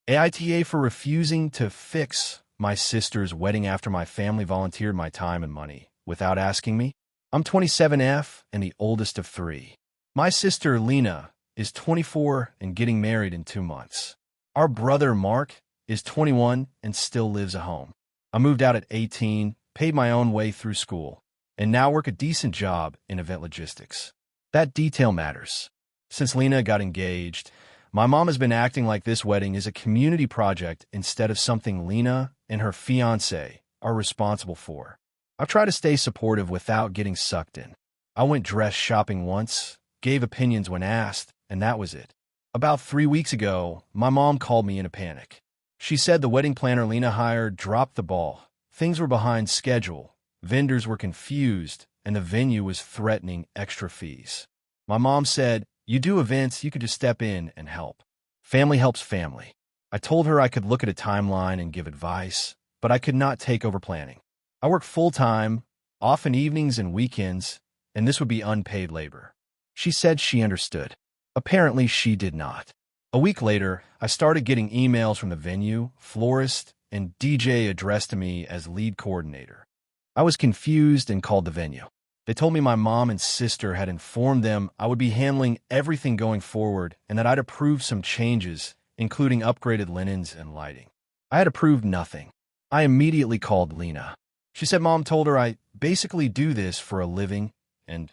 AITA for refusing to fix my sister's wedding after my family volunteered my time and money without asking me. I'm 27F and the oldest of three. My sister, Lena, is 24 and getting married in 2 months. Our brother, Mark, is 21 and still lives at home. I moved out at 18, paid my own way through school, and now work a decent job in event logistics. That detail matters. Since Lena got engaged, my mom has been acting like this wedding is a community project instead of something Lena and her fiancé are responsible for. I've tried to stay supportive without getting sucked in. I went dress shopping once, gave opinions when asked, and that was it. About 3 weeks ago, my mom called me in a panic. She said the wedding planner Lena hired dropped the ball. Things were behind schedule, vendors were confused, and the venue was threatening extra fees. My mom said, "You do events, you could just step in and help. Family helps family." I told her I could look at a timeline and give advice, but I could not take over planning. I work full-time, often evenings and weekends, and this would be unpaid labor. She said she understood. Apparently, she did not. A week later, I started getting emails from the venue, florist, and DJ addressed to me as lead coordinator. I was confused and called the venue. They told me my mom and sister had informed them I would be handling everything going forward and that I'd approved some changes, including upgraded linens and lighting. I had approved nothing. I immediately called Lena. She said Mom told her I basically do this for a living and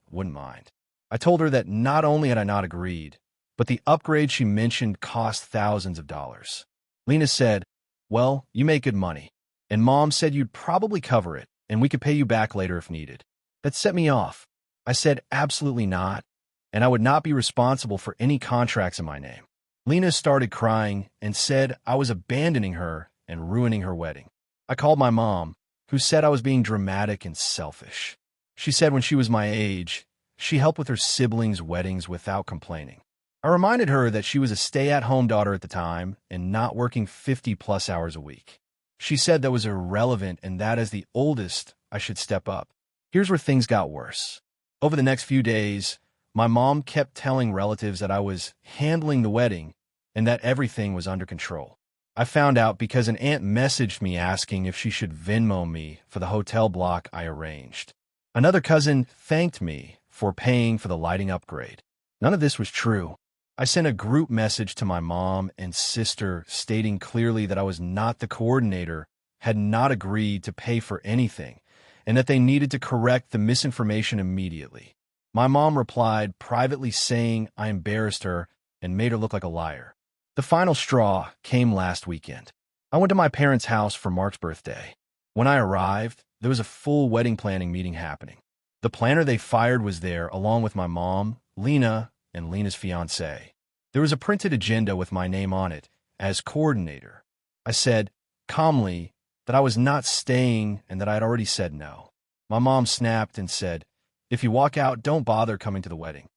wouldn't mind. I told her that not only had I not agreed, but the upgrade she mentioned cost thousands of dollars. Lena said, "Well, you make good money, and Mom said you'd probably cover it, and we could pay you back later if needed." That set me off. I said absolutely not, and I would not be responsible for any contracts in my name. Lena started crying and said I was abandoning her and ruining her wedding. I called my mom, who said I was being dramatic and selfish. She said when she was my age, she helped with her siblings' weddings without complaining. I reminded her that she was a stay-at-home daughter at the time and not working 50-plus hours a week. She said that was irrelevant and that as the oldest, I should step up. Here's where things got worse. Over the next few days, my mom kept telling relatives that I was handling the wedding and that everything was under control. I found out because an aunt messaged me asking if she should Venmo me for the hotel block I arranged. Another cousin thanked me for paying for the lighting upgrade. None of this was true. I sent a group message to my mom and sister stating clearly that I was not the coordinator, had not agreed to pay for anything, and that they needed to correct the misinformation immediately. My mom replied privately saying I embarrassed her and made her look like a liar. The final straw came last weekend. I went to my parents' house for Mark's birthday. When I arrived, there was a full wedding planning meeting happening. The planner they fired was there along with my mom, Lena, and Lena's fiancé. There was a printed agenda with my name on it as coordinator. I said, calmly, that I was not staying and that I had already said no. My mom snapped and said, "If you walk out, don't bother coming to the wedding."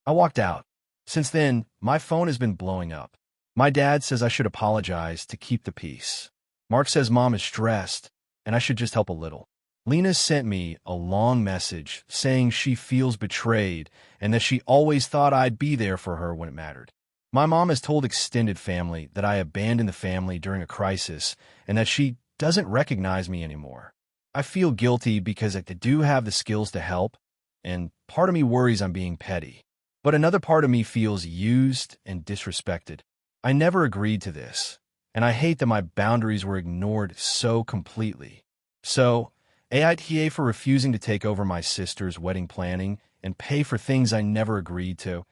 I walked out. Since then, my phone has been blowing up. My dad says I should apologize to keep the peace. Mark says Mom is stressed and I should just help a little. Lena sent me a long message saying she feels betrayed and that she always thought I'd be there for her when it mattered. My mom has told extended family that I abandoned the family during a crisis and that she doesn't recognize me anymore. I feel guilty because I do have the skills to help, and part of me worries I'm being petty. But another part of me feels used and disrespected. I never agreed to this, and I hate that my boundaries were ignored so completely. So, AITA for refusing to take over my sister's wedding planning and pay for things I never agreed to,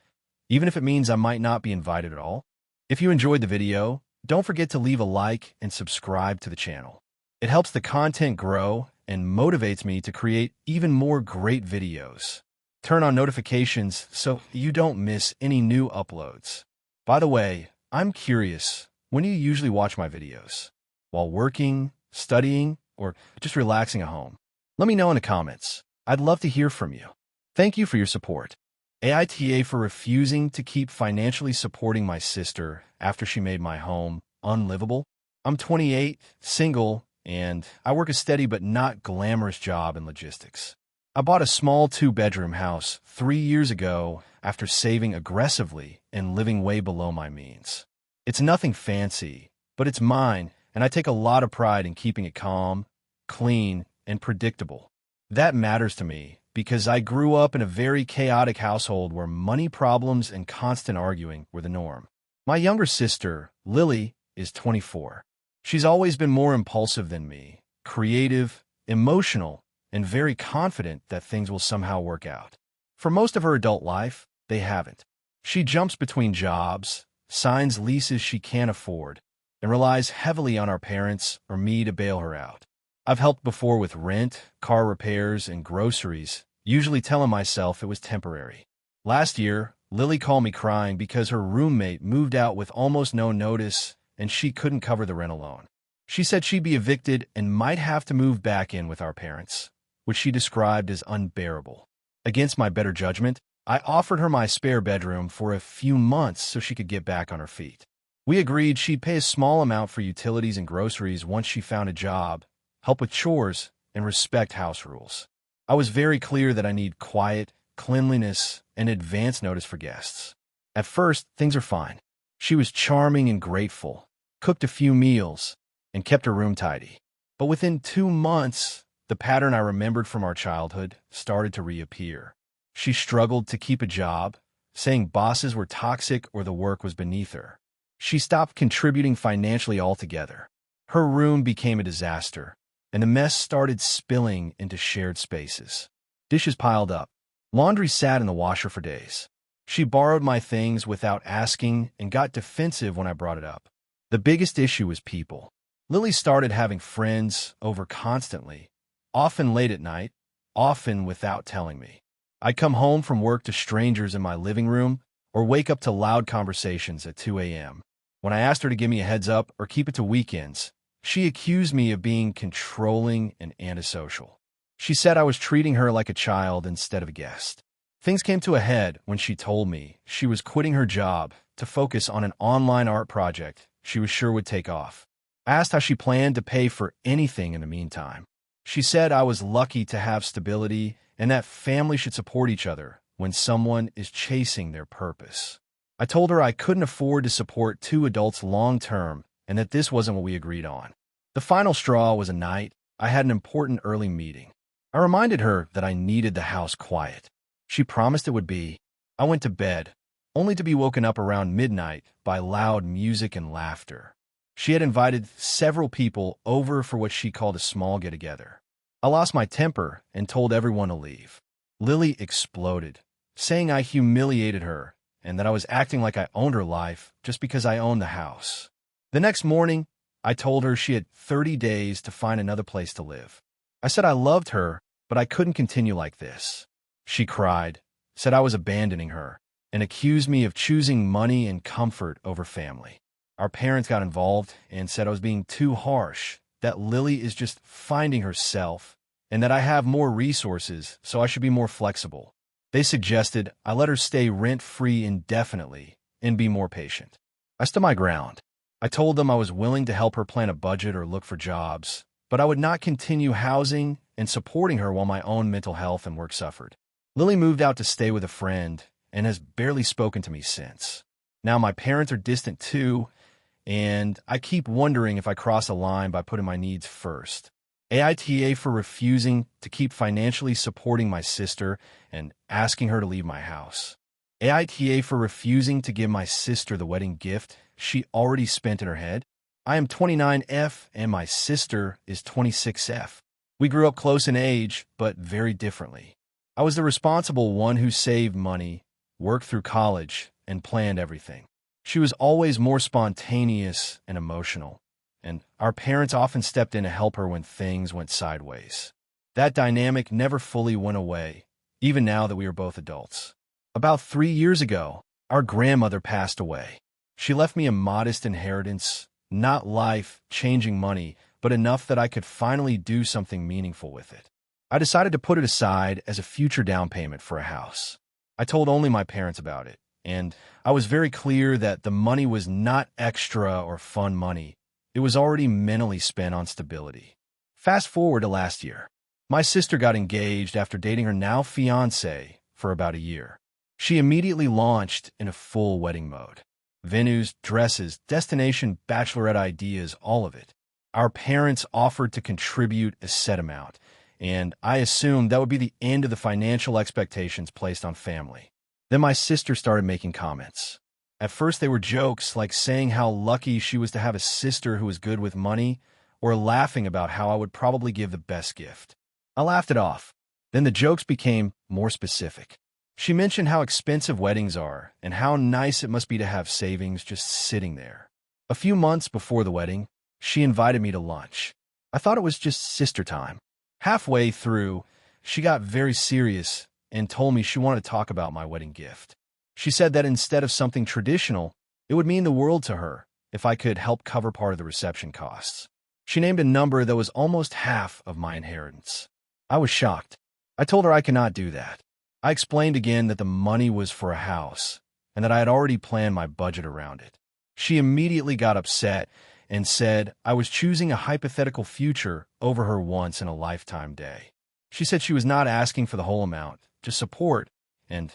even if it means I might not be invited at all. If you enjoyed the video, don't forget to leave a like and subscribe to the channel. It helps the content grow and motivates me to create even more great videos. Turn on notifications so you don't miss any new uploads. By the way, I'm curious, when do you usually watch my videos? While working, studying, or just relaxing at home? Let me know in the comments. I'd love to hear from you. Thank you for your support. AITA for refusing to keep financially supporting my sister after she made my home unlivable. I'm 28, single, and I work a steady but not glamorous job in logistics. I bought a small 2-bedroom house 3 years ago after saving aggressively and living way below my means. It's nothing fancy, but it's mine, and I take a lot of pride in keeping it calm, clean, and predictable. That matters to me because I grew up in a very chaotic household where money problems and constant arguing were the norm. My younger sister, Lily, is 24. She's always been more impulsive than me, creative, emotional, and very confident that things will somehow work out. For most of her adult life, they haven't. She jumps between jobs, signs leases she can't afford, and relies heavily on our parents or me to bail her out. I've helped before with rent, car repairs, and groceries, usually telling myself it was temporary. Last year, Lily called me crying because her roommate moved out with almost no notice and she couldn't cover the rent alone. She said she'd be evicted and might have to move back in with our parents, which she described as unbearable. Against my better judgment, I offered her my spare bedroom for a few months so she could get back on her feet. We agreed she'd pay a small amount for utilities and groceries once she found a job, help with chores, and respect house rules. I was very clear that I need quiet, cleanliness, and advance notice for guests. At first, things are fine. She was charming and grateful, cooked a few meals, and kept her room tidy. But within 2 months, the pattern I remembered from our childhood started to reappear. She struggled to keep a job, saying bosses were toxic or the work was beneath her. She stopped contributing financially altogether. Her room became a disaster, and the mess started spilling into shared spaces. Dishes piled up. Laundry sat in the washer for days. She borrowed my things without asking and got defensive when I brought it up. The biggest issue was people. Lily started having friends over constantly, often late at night, often without telling me. I'd come home from work to strangers in my living room or wake up to loud conversations at 2 a.m. When I asked her to give me a heads up or keep it to weekends, she accused me of being controlling and antisocial. She said I was treating her like a child instead of a guest. Things came to a head when she told me she was quitting her job to focus on an online art project she was sure would take off. I asked how she planned to pay for anything in the meantime. She said I was lucky to have stability and that families should support each other when someone is chasing their purpose. I told her I couldn't afford to support 2 adults long-term and that this wasn't what we agreed on. The final straw was a night I had an important early meeting. I reminded her that I needed the house quiet. She promised it would be. I went to bed, only to be woken up around midnight by loud music and laughter. She had invited several people over for what she called a small get-together. I lost my temper and told everyone to leave. Lily exploded, saying I humiliated her and that I was acting like I owned her life just because I owned the house. The next morning, I told her she had 30 days to find another place to live. I said I loved her, but I couldn't continue like this. She cried, said I was abandoning her, and accused me of choosing money and comfort over family. Our parents got involved and said I was being too harsh, that Lily is just finding herself, and that I have more resources, so I should be more flexible. They suggested I let her stay rent-free indefinitely and be more patient. I stood my ground. I told them I was willing to help her plan a budget or look for jobs, but I would not continue housing and supporting her while my own mental health and work suffered. Lily moved out to stay with a friend and has barely spoken to me since. Now my parents are distant too, and I keep wondering if I cross a line by putting my needs first. AITA for refusing to keep financially supporting my sister and asking her to leave my house. AITA for refusing to give my sister the wedding gift she already spent in her head. I am 29F and my sister is 26F. We grew up close in age, but very differently. I was the responsible one who saved money, worked through college, and planned everything. She was always more spontaneous and emotional, and our parents often stepped in to help her when things went sideways. That dynamic never fully went away, even now that we are both adults. About 3 years ago, our grandmother passed away. She left me a modest inheritance, not life-changing money, but enough that I could finally do something meaningful with it. I decided to put it aside as a future down payment for a house. I told only my parents about it, and I was very clear that the money was not extra or fun money. It was already mentally spent on stability. Fast forward to last year. My sister got engaged after dating her now fiancé for about a year. She immediately launched in a full wedding mode. Venues, dresses, destination, bachelorette ideas, all of it. Our parents offered to contribute a set amount, and I assumed that would be the end of the financial expectations placed on family. Then my sister started making comments. At first they were jokes, like saying how lucky she was to have a sister who was good with money, or laughing about how I would probably give the best gift. I laughed it off. Then the jokes became more specific. She mentioned how expensive weddings are and how nice it must be to have savings just sitting there. A few months before the wedding, she invited me to lunch. I thought it was just sister time. Halfway through, she got very serious and told me she wanted to talk about my wedding gift. She said that instead of something traditional, it would mean the world to her if I could help cover part of the reception costs. She named a number that was almost half of my inheritance. I was shocked. I told her I could not do that. I explained again that the money was for a house and that I had already planned my budget around it. She immediately got upset and said I was choosing a hypothetical future over her once-in-a-lifetime day. She said she was not asking for the whole amount, just support, and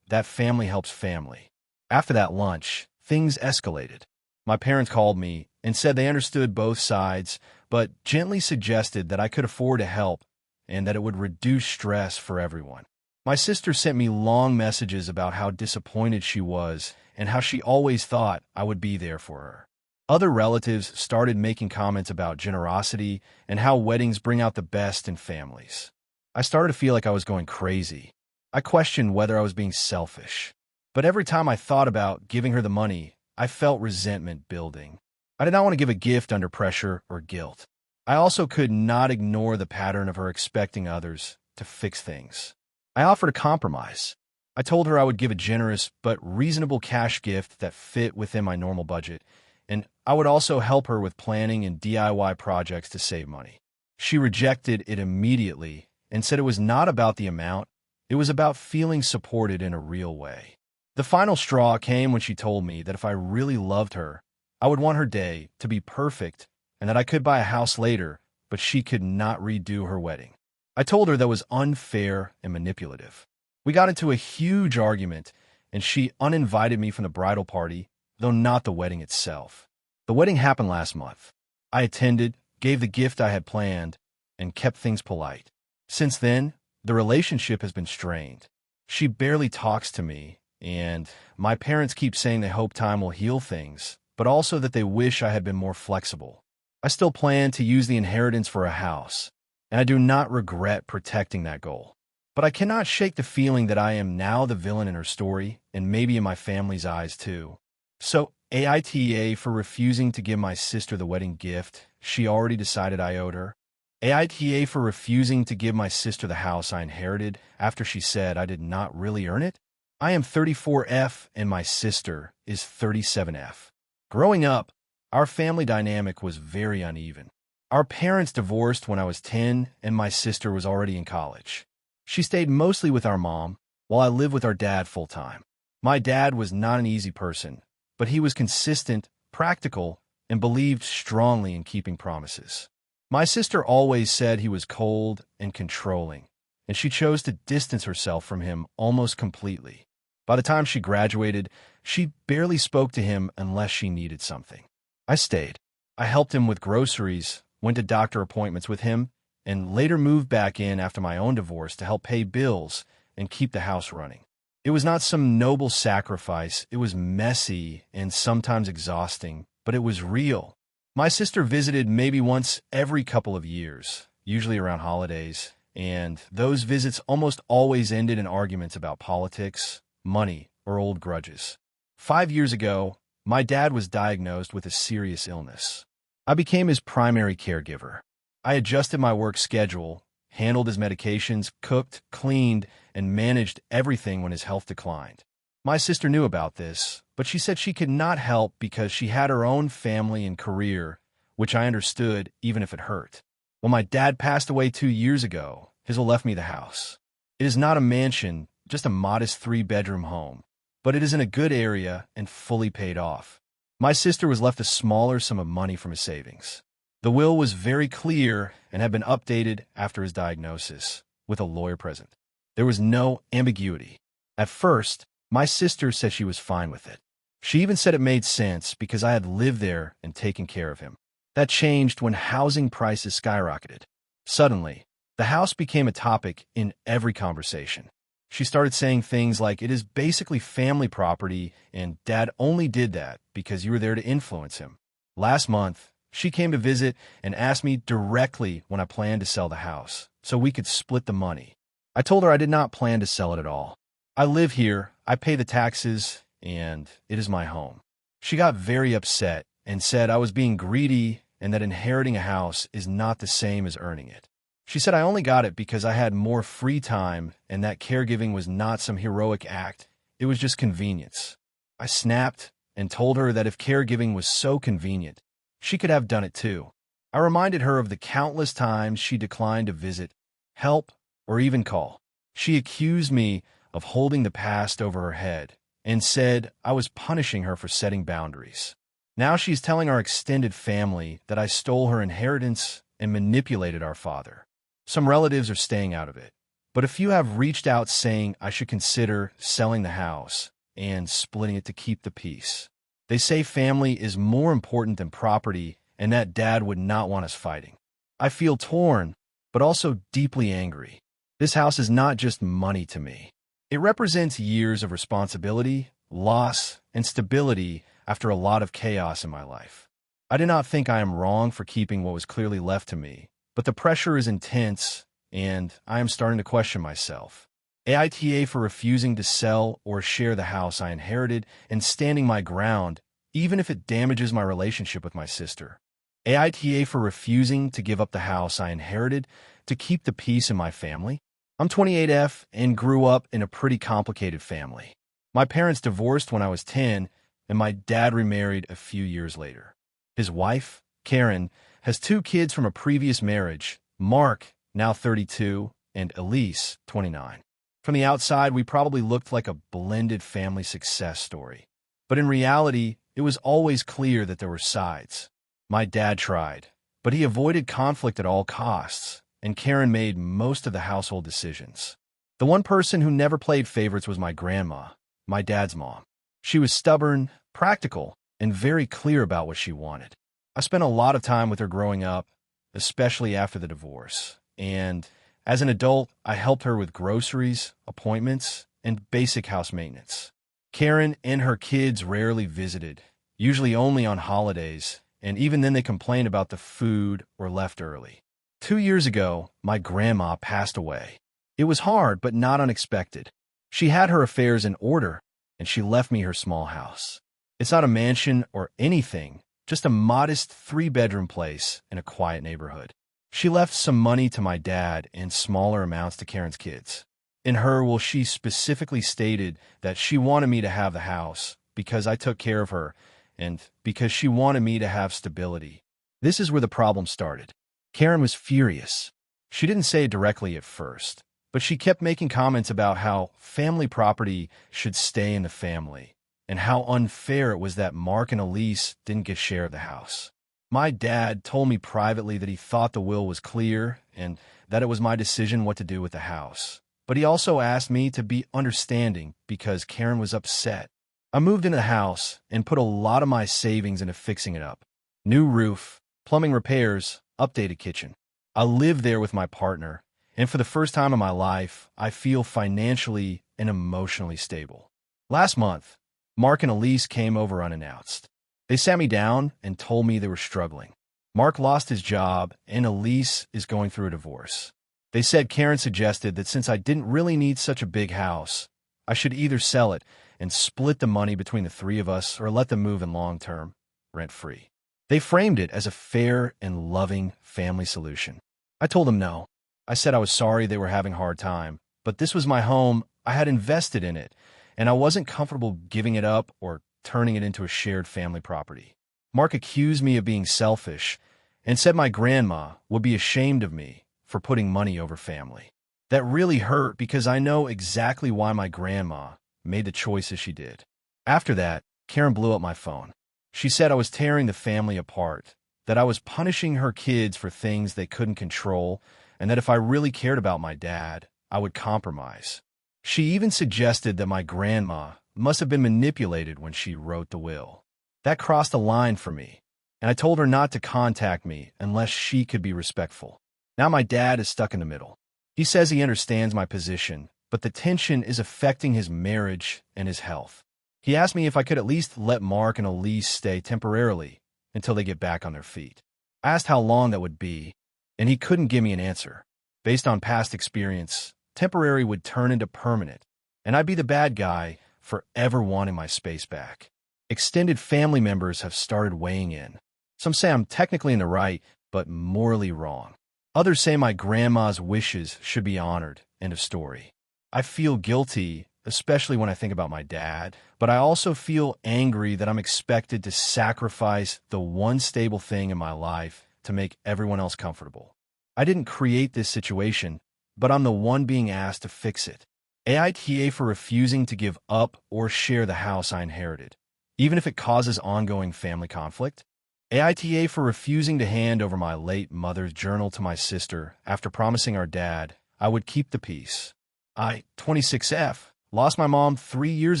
that family helps family. After that lunch, things escalated. My parents called me and said they understood both sides, but gently suggested that I could afford to help and that it would reduce stress for everyone. My sister sent me long messages about how disappointed she was and how she always thought I would be there for her. Other relatives started making comments about generosity and how weddings bring out the best in families. I started to feel like I was going crazy. I questioned whether I was being selfish. But every time I thought about giving her the money, I felt resentment building. I did not want to give a gift under pressure or guilt. I also could not ignore the pattern of her expecting others to fix things. I offered a compromise. I told her I would give a generous but reasonable cash gift that fit within my normal budget, and I would also help her with planning and DIY projects to save money. She rejected it immediately and said it was not about the amount, it was about feeling supported in a real way. The final straw came when she told me that if I really loved her, I would want her day to be perfect and that I could buy a house later, but she could not redo her wedding. I told her that was unfair and manipulative. We got into a huge argument, and she uninvited me from the bridal party, though not the wedding itself. The wedding happened last month. I attended, gave the gift I had planned, and kept things polite. Since then, the relationship has been strained. She barely talks to me, and my parents keep saying they hope time will heal things, but also that they wish I had been more flexible. I still plan to use the inheritance for a house, and I do not regret protecting that goal. But I cannot shake the feeling that I am now the villain in her story, and maybe in my family's eyes too. So, AITA for refusing to give my sister the wedding gift she already decided I owed her. AITA for refusing to give my sister the house I inherited after she said I did not really earn it. I am 34F and my sister is 37F. Growing up, our family dynamic was very uneven. Our parents divorced when I was 10 and my sister was already in college. She stayed mostly with our mom, while I lived with our dad full-time. My dad was not an easy person, but he was consistent, practical, and believed strongly in keeping promises. My sister always said he was cold and controlling, and she chose to distance herself from him almost completely. By the time she graduated, she barely spoke to him unless she needed something. I stayed. I helped him with groceries, went to doctor appointments with him, and later moved back in after my own divorce to help pay bills and keep the house running. It was not some noble sacrifice. It was messy and sometimes exhausting, but it was real. My sister visited maybe once every couple of years, usually around holidays, and those visits almost always ended in arguments about politics, money, or old grudges. 5 years ago, my dad was diagnosed with a serious illness. I became his primary caregiver. I adjusted my work schedule, handled his medications, cooked, cleaned, and managed everything when his health declined. My sister knew about this, but she said she could not help because she had her own family and career, which I understood even if it hurt. When my dad passed away 2 years ago, Hazel left me the house. It is not a mansion, just a modest 3-bedroom home, but it is in a good area and fully paid off. My sister was left a smaller sum of money from his savings. The will was very clear and had been updated after his diagnosis, with a lawyer present. There was no ambiguity. At first, my sister said she was fine with it. She even said it made sense because I had lived there and taken care of him. That changed when housing prices skyrocketed. Suddenly, the house became a topic in every conversation. She started saying things like, "It is basically family property, and Dad only did that because you were there to influence him." Last month, she came to visit and asked me directly when I planned to sell the house, so we could split the money. I told her I did not plan to sell it at all. I live here, I pay the taxes, and it is my home. She got very upset and said I was being greedy and that inheriting a house is not the same as earning it. She said I only got it because I had more free time and that caregiving was not some heroic act, it was just convenience. I snapped and told her that if caregiving was so convenient, she could have done it too. I reminded her of the countless times she declined to visit, help, or even call. She accused me of holding the past over her head and said I was punishing her for setting boundaries. Now she's telling our extended family that I stole her inheritance and manipulated our father. Some relatives are staying out of it, but a few have reached out saying I should consider selling the house and splitting it to keep the peace. They say family is more important than property and that Dad would not want us fighting. I feel torn, but also deeply angry. This house is not just money to me. It represents years of responsibility, loss, and stability after a lot of chaos in my life. I do not think I am wrong for keeping what was clearly left to me, but the pressure is intense, and I am starting to question myself. AITA for refusing to sell or share the house I inherited and standing my ground, even if it damages my relationship with my sister. AITA for refusing to give up the house I inherited to keep the peace in my family. I'm 28F and grew up in a pretty complicated family. My parents divorced when I was 10, and my dad remarried a few years later. His wife, Karen, has 2 kids from a previous marriage, Mark, now 32, and Elise, 29. From the outside, we probably looked like a blended family success story. But in reality, it was always clear that there were sides. My dad tried, but he avoided conflict at all costs, and Karen made most of the household decisions. The one person who never played favorites was my grandma, my dad's mom. She was stubborn, practical, and very clear about what she wanted. I spent a lot of time with her growing up, especially after the divorce, and as an adult, I helped her with groceries, appointments, and basic house maintenance. Karen and her kids rarely visited, usually only on holidays, and even then they complained about the food or left early. 2 years ago, my grandma passed away. It was hard, but not unexpected. She had her affairs in order, and she left me her small house. It's not a mansion or anything, just a modest 3-bedroom place in a quiet neighborhood. She left some money to my dad and smaller amounts to Karen's kids. In her will, she specifically stated that she wanted me to have the house because I took care of her and because she wanted me to have stability. This is where the problem started. Karen was furious. She didn't say it directly at first, but she kept making comments about how family property should stay in the family and how unfair it was that Mark and Elise didn't get share of the house. My dad told me privately that he thought the will was clear and that it was my decision what to do with the house. But he also asked me to be understanding because Karen was upset. I moved into the house and put a lot of my savings into fixing it up. New roof, plumbing repairs, updated kitchen. I live there with my partner, and for the first time in my life, I feel financially and emotionally stable. Last month, Mark and Elise came over unannounced. They sat me down and told me they were struggling. Mark lost his job, and Elise is going through a divorce. They said Karen suggested that since I didn't really need such a big house, I should either sell it and split the money between the 3 of us or let them move in long-term, rent-free. They framed it as a fair and loving family solution. I told them no. I said I was sorry they were having a hard time, but this was my home, I had invested in it, and I wasn't comfortable giving it up or turning it into a shared family property. Mark accused me of being selfish and said my grandma would be ashamed of me for putting money over family. That really hurt because I know exactly why my grandma made the choices she did. After that, Karen blew up my phone. She said I was tearing the family apart, that I was punishing her kids for things they couldn't control, and that if I really cared about my dad, I would compromise. She even suggested that my grandma must have been manipulated when she wrote the will. That crossed a line for me, and I told her not to contact me unless she could be respectful. Now my dad is stuck in the middle. He says he understands my position, but the tension is affecting his marriage and his health. He asked me if I could at least let Mark and Elise stay temporarily until they get back on their feet. I asked how long that would be, and he couldn't give me an answer. Based on past experience, temporary would turn into permanent, and I'd be the bad guy for ever wanting my space back. Extended family members have started weighing in. Some say I'm technically in the right, but morally wrong. Others say my grandma's wishes should be honored. End of story. I feel guilty, especially when I think about my dad, but I also feel angry that I'm expected to sacrifice the one stable thing in my life to make everyone else comfortable. I didn't create this situation, but I'm the one being asked to fix it. AITA for refusing to give up or share the house I inherited, even if it causes ongoing family conflict. AITA for refusing to hand over my late mother's journal to my sister after promising our dad I would keep the peace. I, 26F, lost my mom 3 years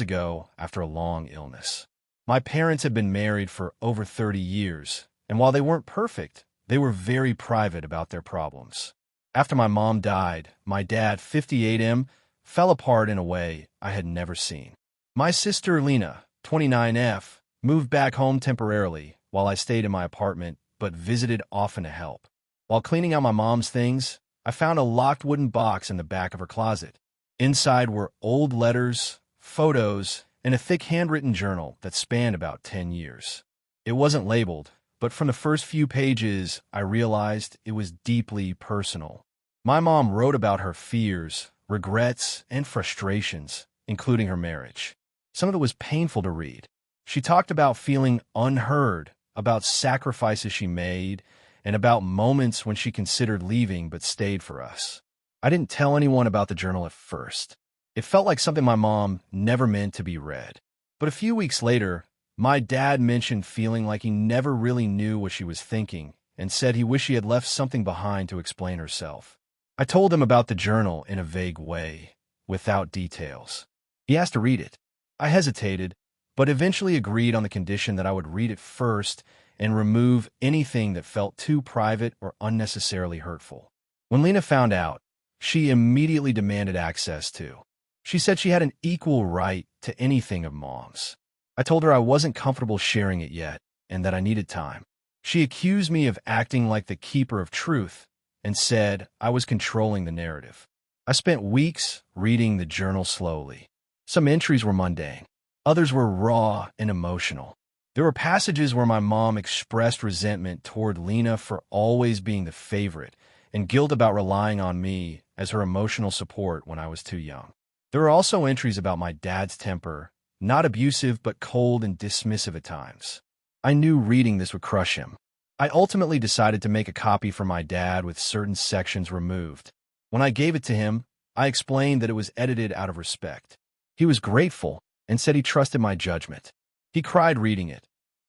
ago after a long illness. My parents had been married for over 30 years, and while they weren't perfect, they were very private about their problems. After my mom died, my dad, 58M, fell apart in a way I had never seen. My sister, Lena, 29F, moved back home temporarily while I stayed in my apartment but visited often to help. While cleaning out my mom's things, I found a locked wooden box in the back of her closet. Inside were old letters, photos, and a thick handwritten journal that spanned about 10 years. It wasn't labeled, but from the first few pages, I realized it was deeply personal. My mom wrote about her fears, regrets, and frustrations, including her marriage. Some of it was painful to read. She talked about feeling unheard, about sacrifices she made, and about moments when she considered leaving but stayed for us. I didn't tell anyone about the journal at first. It felt like something my mom never meant to be read. But a few weeks later, my dad mentioned feeling like he never really knew what she was thinking and said he wished she had left something behind to explain herself. I told him about the journal in a vague way, without details. He asked to read it. I hesitated, but eventually agreed on the condition that I would read it first and remove anything that felt too private or unnecessarily hurtful. When Lena found out, she immediately demanded access to. She said she had an equal right to anything of Mom's. I told her I wasn't comfortable sharing it yet and that I needed time. She accused me of acting like the keeper of truth and said I was controlling the narrative. I spent weeks reading the journal slowly. Some entries were mundane. Others were raw and emotional. There were passages where my mom expressed resentment toward Lena for always being the favorite and guilt about relying on me as her emotional support when I was too young. There were also entries about my dad's temper, not abusive but cold and dismissive at times. I knew reading this would crush him. I ultimately decided to make a copy for my dad with certain sections removed. When I gave it to him, I explained that it was edited out of respect. He was grateful and said he trusted my judgment. He cried reading it,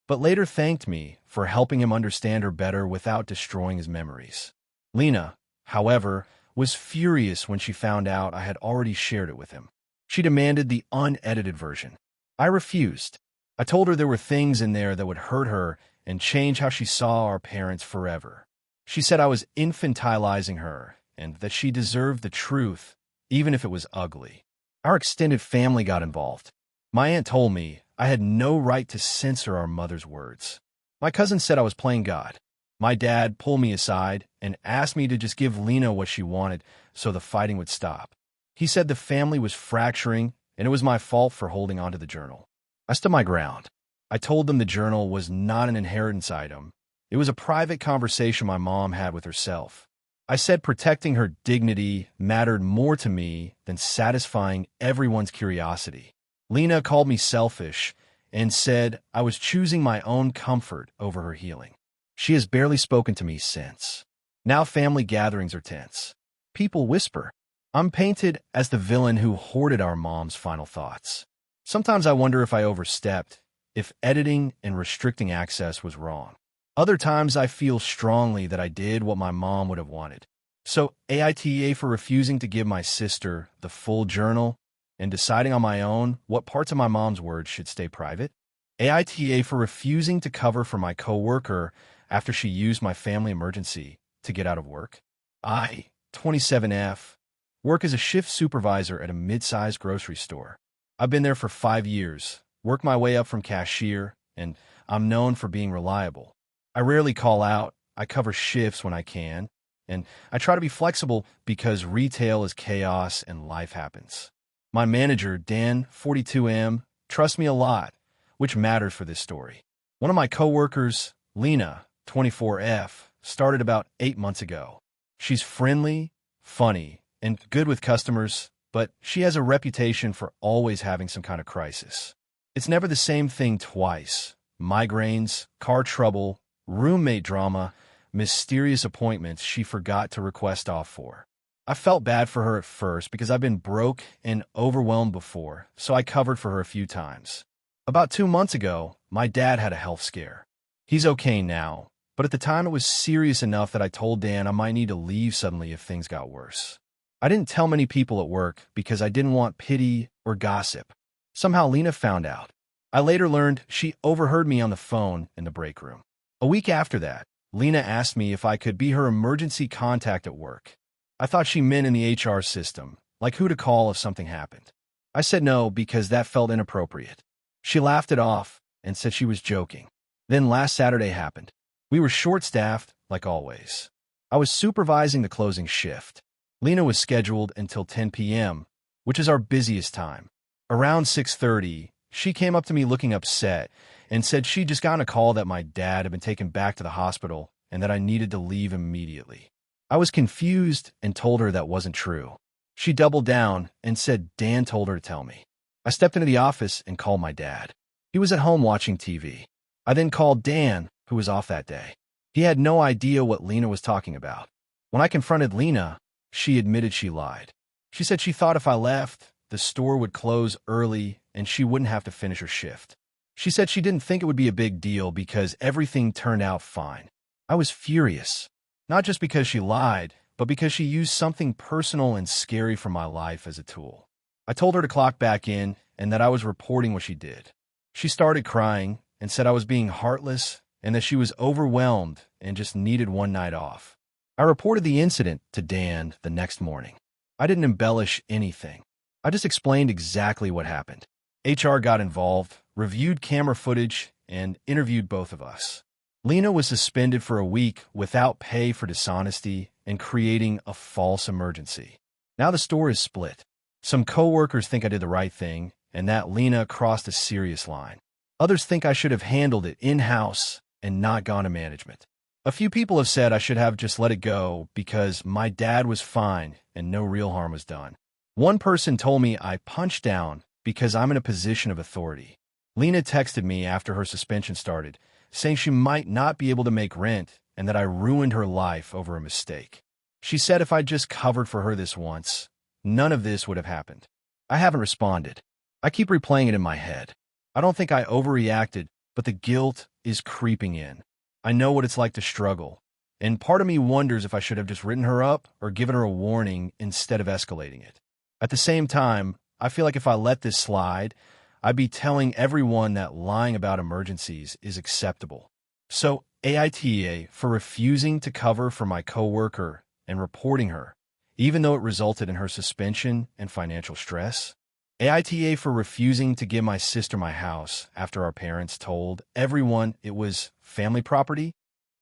but later thanked me for helping him understand her better without destroying his memories. Lena, however, was furious when she found out I had already shared it with him. She demanded the unedited version. I refused. I told her there were things in there that would hurt her and change how she saw our parents forever. She said I was infantilizing her and that she deserved the truth, even if it was ugly. Our extended family got involved. My aunt told me I had no right to censor our mother's words. My cousin said I was playing God. My dad pulled me aside and asked me to just give Lena what she wanted so the fighting would stop. He said the family was fracturing and it was my fault for holding onto the journal. I stood my ground. I told them the journal was not an inheritance item. It was a private conversation my mom had with herself. I said protecting her dignity mattered more to me than satisfying everyone's curiosity. Lena called me selfish and said I was choosing my own comfort over her healing. She has barely spoken to me since. Now family gatherings are tense. People whisper. I'm painted as the villain who hoarded our mom's final thoughts. Sometimes I wonder if I overstepped, if editing and restricting access was wrong. Other times I feel strongly that I did what my mom would have wanted. So AITA for refusing to give my sister the full journal and deciding on my own what parts of my mom's words should stay private. AITA for refusing to cover for my coworker after she used my family emergency to get out of work. I, 27F, work as a shift supervisor at a mid-sized grocery store. I've been there for 5 years, worked my way up from cashier, and I'm known for being reliable. I rarely call out, I cover shifts when I can, and I try to be flexible because retail is chaos and life happens. My manager, Dan, 42M, trusts me a lot, which matters for this story. One of my coworkers, Lena, 24F, started about 8 months ago. She's friendly, funny, and good with customers, but she has a reputation for always having some kind of crisis. It's never the same thing twice. Migraines, car trouble, roommate drama, mysterious appointments she forgot to request off for. I felt bad for her at first because I've been broke and overwhelmed before, so I covered for her a few times. About 2 months ago, my dad had a health scare. He's okay now, but at the time it was serious enough that I told Dan I might need to leave suddenly if things got worse. I didn't tell many people at work because I didn't want pity or gossip. Somehow Lena found out. I later learned she overheard me on the phone in the break room. A week after that, Lena asked me if I could be her emergency contact at work. I thought she meant in the HR system, like who to call if something happened. I said no because that felt inappropriate. She laughed it off and said she was joking. Then last Saturday happened. We were short-staffed, like always. I was supervising the closing shift. Lena was scheduled until 10 p.m., which is our busiest time. Around 6:30, she came up to me looking upset and said she'd just gotten a call that my dad had been taken back to the hospital and that I needed to leave immediately. I was confused and told her that wasn't true. She doubled down and said Dan told her to tell me. I stepped into the office and called my dad. He was at home watching TV. I then called Dan, who was off that day. He had no idea what Lena was talking about. When I confronted Lena, she admitted she lied. She said she thought if I left, the store would close early and she wouldn't have to finish her shift. She said she didn't think it would be a big deal because everything turned out fine. I was furious, not just because she lied, but because she used something personal and scary from my life as a tool. I told her to clock back in and that I was reporting what she did. She started crying and said I was being heartless and that she was overwhelmed and just needed one night off. I reported the incident to Dan the next morning. I didn't embellish anything. I just explained exactly what happened. HR got involved, reviewed camera footage, and interviewed both of us. Lena was suspended for a week without pay for dishonesty and creating a false emergency. Now the store is split. Some coworkers think I did the right thing and that Lena crossed a serious line. Others think I should have handled it in-house and not gone to management. A few people have said I should have just let it go because my dad was fine and no real harm was done. One person told me I punched down because I'm in a position of authority. Lena texted me after her suspension started, saying she might not be able to make rent and that I ruined her life over a mistake. She said if I just covered for her this once, none of this would have happened. I haven't responded. I keep replaying it in my head. I don't think I overreacted, but the guilt is creeping in. I know what it's like to struggle, and part of me wonders if I should have just written her up or given her a warning instead of escalating it. At the same time, I feel like if I let this slide, I'd be telling everyone that lying about emergencies is acceptable. So AITA for refusing to cover for my coworker and reporting her, even though it resulted in her suspension and financial stress. AITA for refusing to give my sister my house after our parents told everyone it was family property.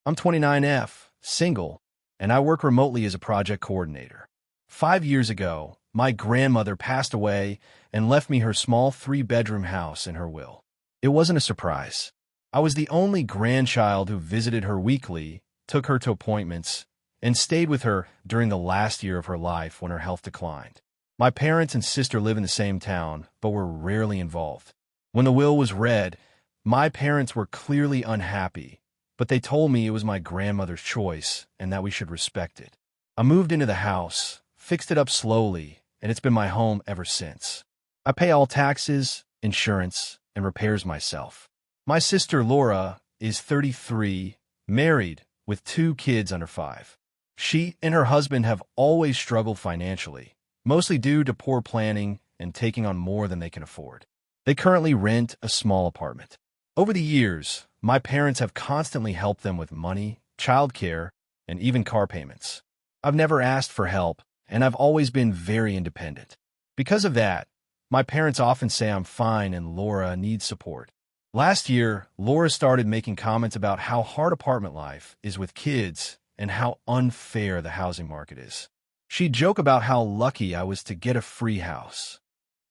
I'm 29F, single, and I work remotely as a project coordinator. 5 years ago, my grandmother passed away and left me her small 3-bedroom house in her will. It wasn't a surprise. I was the only grandchild who visited her weekly, took her to appointments, and stayed with her during the last year of her life when her health declined. My parents and sister live in the same town, but were rarely involved. When the will was read, my parents were clearly unhappy, but they told me it was my grandmother's choice and that we should respect it. I moved into the house, fixed it up slowly, and it's been my home ever since. I pay all taxes, insurance, and repairs myself. My sister Laura is 33, married, with 2 kids under 5. She and her husband have always struggled financially, mostly due to poor planning and taking on more than they can afford. They currently rent a small apartment. Over the years, my parents have constantly helped them with money, childcare, and even car payments. I've never asked for help, and I've always been very independent. Because of that, my parents often say I'm fine and Laura needs support. Last year, Laura started making comments about how hard apartment life is with kids and how unfair the housing market is. She'd joke about how lucky I was to get a free house.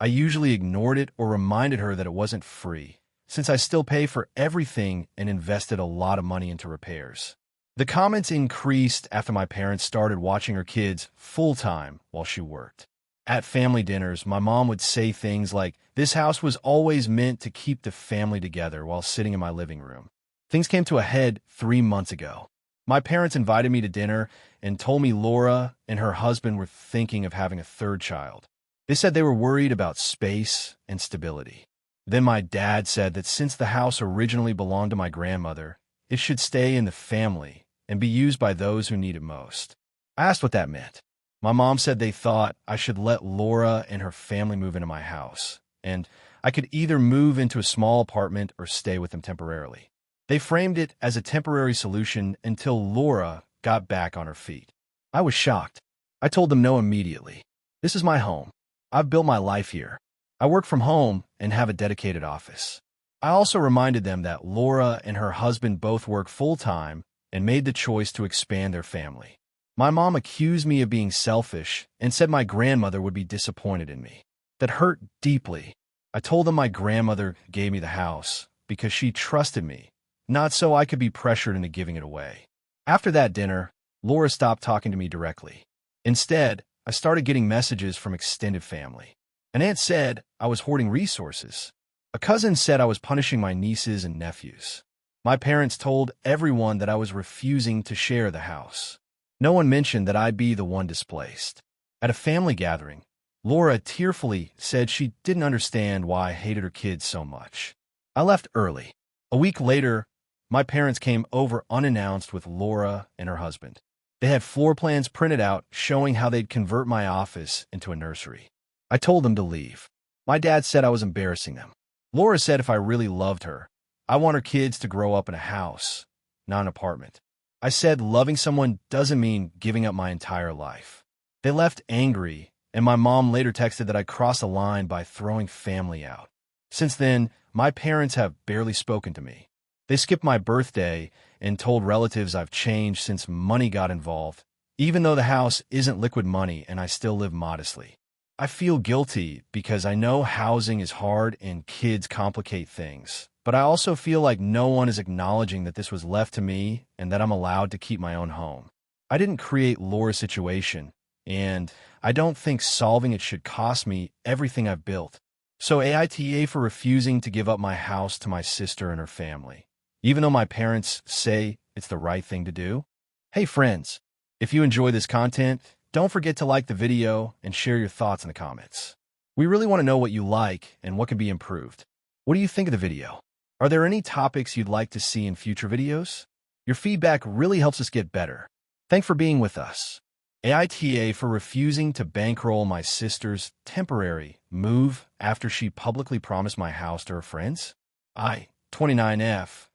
I usually ignored it or reminded her that it wasn't free, since I still pay for everything and invested a lot of money into repairs. The comments increased after my parents started watching her kids full-time while she worked. At family dinners, my mom would say things like, "This house was always meant to keep the family together," while sitting in my living room. Things came to a head 3 months ago. My parents invited me to dinner and told me Laura and her husband were thinking of having a third child. They said they were worried about space and stability. Then my dad said that since the house originally belonged to my grandmother, it should stay in the family and be used by those who need it most. I asked what that meant. My mom said they thought I should let Laura and her family move into my house, and I could either move into a small apartment or stay with them temporarily. They framed it as a temporary solution until Laura got back on her feet. I was shocked. I told them no immediately. This is my home. I've built my life here. I work from home and have a dedicated office. I also reminded them that Laura and her husband both work full-time and made the choice to expand their family. My mom accused me of being selfish and said my grandmother would be disappointed in me. That hurt deeply. I told them my grandmother gave me the house because she trusted me, not so I could be pressured into giving it away. After that dinner, Laura stopped talking to me directly. Instead, I started getting messages from extended family. An aunt said I was hoarding resources. A cousin said I was punishing my nieces and nephews. My parents told everyone that I was refusing to share the house. No one mentioned that I'd be the one displaced. At a family gathering, Laura tearfully said she didn't understand why I hated her kids so much. I left early. A week later, my parents came over unannounced with Laura and her husband. They had floor plans printed out showing how they'd convert my office into a nursery. I told them to leave. My dad said I was embarrassing them. Laura said if I really loved her, I want her kids to grow up in a house, not an apartment. I said loving someone doesn't mean giving up my entire life. They left angry, and my mom later texted that I crossed a line by throwing family out. Since then, my parents have barely spoken to me. They skipped my birthday and told relatives I've changed since money got involved, even though the house isn't liquid money and I still live modestly. I feel guilty because I know housing is hard and kids complicate things. But I also feel like no one is acknowledging that this was left to me and that I'm allowed to keep my own home. I didn't create Laura's situation, and I don't think solving it should cost me everything I've built. So AITA for refusing to give up my house to my sister and her family, even though my parents say it's the right thing to do. Hey friends, if you enjoy this content, don't forget to like the video and share your thoughts in the comments. We really want to know what you like and what can be improved. What do you think of the video? Are there any topics you'd like to see in future videos? Your feedback really helps us get better. Thanks for being with us. AITA for refusing to bankroll my sister's temporary move after she publicly promised my house to her friends. I, 29F,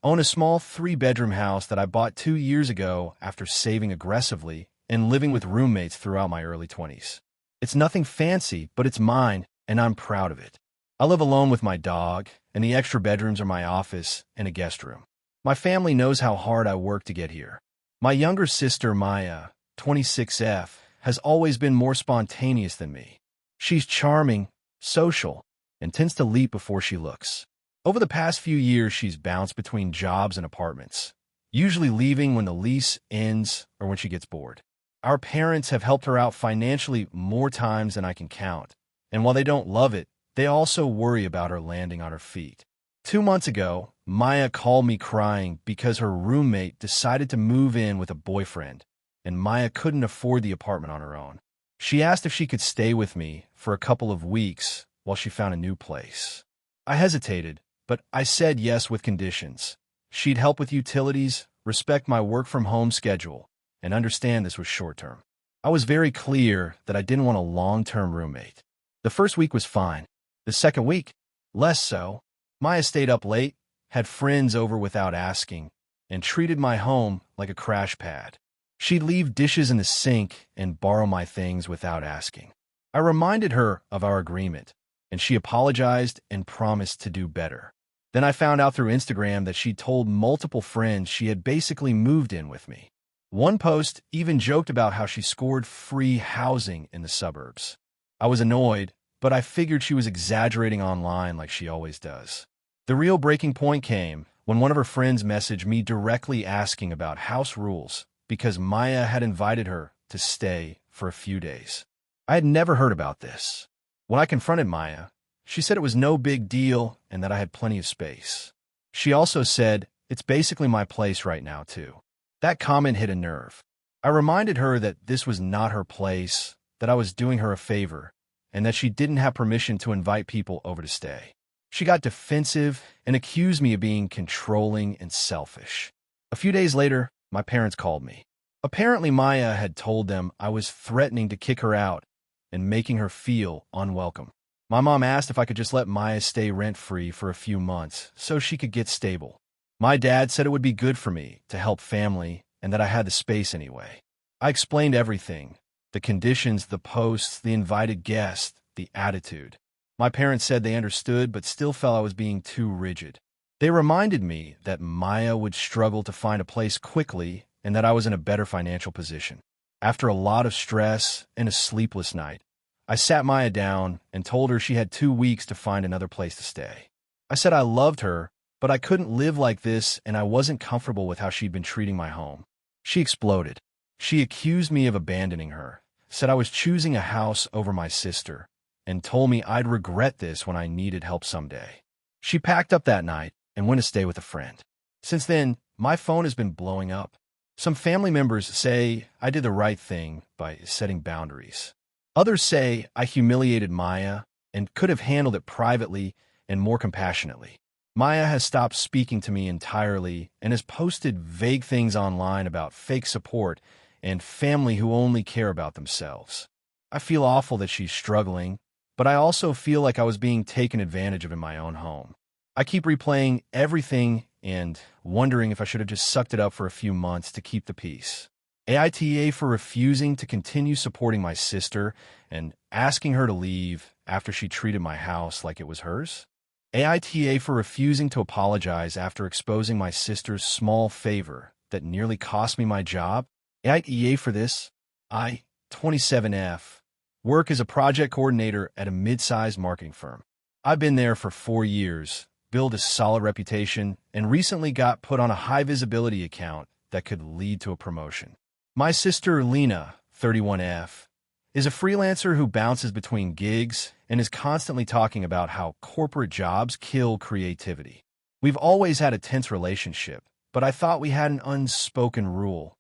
own a small 3-bedroom house that I bought 2 years ago after saving aggressively and living with roommates throughout my early 20s. It's nothing fancy, but it's mine, and I'm proud of it. I live alone with my dog, and the extra bedrooms are my office and a guest room. My family knows how hard I worked to get here. My younger sister, Maya, 26F, has always been more spontaneous than me. She's charming, social, and tends to leap before she looks. Over the past few years, she's bounced between jobs and apartments, usually leaving when the lease ends or when she gets bored. Our parents have helped her out financially more times than I can count, and while they don't love it, they also worry about her landing on her feet. 2 months ago, Maya called me crying because her roommate decided to move in with a boyfriend, and Maya couldn't afford the apartment on her own. She asked if she could stay with me for a couple of weeks while she found a new place. I hesitated, but I said yes with conditions. She'd help with utilities, respect my work-from-home schedule, and understand this was short-term. I was very clear that I didn't want a long-term roommate. The first week was fine. The second week, less so. Maya stayed up late, had friends over without asking, and treated my home like a crash pad. She'd leave dishes in the sink and borrow my things without asking. I reminded her of our agreement, and she apologized and promised to do better. Then I found out through Instagram that she'd told multiple friends she had basically moved in with me. One post even joked about how she scored free housing in the suburbs. I was annoyed, but I figured she was exaggerating online like she always does. The real breaking point came when one of her friends messaged me directly asking about house rules because Maya had invited her to stay for a few days. I had never heard about this. When I confronted Maya, she said it was no big deal and that I had plenty of space. She also said, "It's basically my place right now, too." That comment hit a nerve. I reminded her that this was not her place, that I was doing her a favor, and that she didn't have permission to invite people over to stay. She got defensive and accused me of being controlling and selfish. A few days later, my parents called me. Apparently, Maya had told them I was threatening to kick her out and making her feel unwelcome. My mom asked if I could just let Maya stay rent-free for a few months so she could get stable. My dad said it would be good for me to help family and that I had the space anyway. I explained everything: the conditions, the posts, the invited guests, the attitude. My parents said they understood but still felt I was being too rigid. They reminded me that Maya would struggle to find a place quickly and that I was in a better financial position. After a lot of stress and a sleepless night, I sat Maya down and told her she had 2 weeks to find another place to stay. I said I loved her, but I couldn't live like this and I wasn't comfortable with how she'd been treating my home. She exploded. She accused me of abandoning her, said I was choosing a house over my sister, and told me I'd regret this when I needed help someday. She packed up that night and went to stay with a friend. Since then, my phone has been blowing up. Some family members say I did the right thing by setting boundaries. Others say I humiliated Maya and could have handled it privately and more compassionately. Maya has stopped speaking to me entirely and has posted vague things online about fake support and family who only care about themselves. I feel awful that she's struggling, but I also feel like I was being taken advantage of in my own home. I keep replaying everything and wondering if I should have just sucked it up for a few months to keep the peace. AITA for refusing to continue supporting my sister and asking her to leave after she treated my house like it was hers. AITA for refusing to apologize after exposing my sister's small favor that nearly cost me my job. AITA for this. I, 27F, work as a project coordinator at a mid-sized marketing firm. I've been there for 4 years, built a solid reputation, and recently got put on a high-visibility account that could lead to a promotion. My sister, Lena, 31F, is a freelancer who bounces between gigs and is constantly talking about how corporate jobs kill creativity. We've always had a tense relationship, but I thought we had an unspoken rule: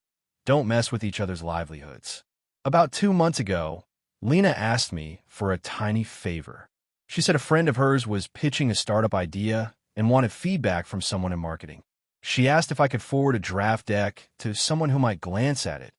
don't mess with each other's livelihoods. About 2 months ago, Lena asked me for a tiny favor. She said a friend of hers was pitching a startup idea and wanted feedback from someone in marketing. She asked if I could forward a draft deck to someone who might glance at it,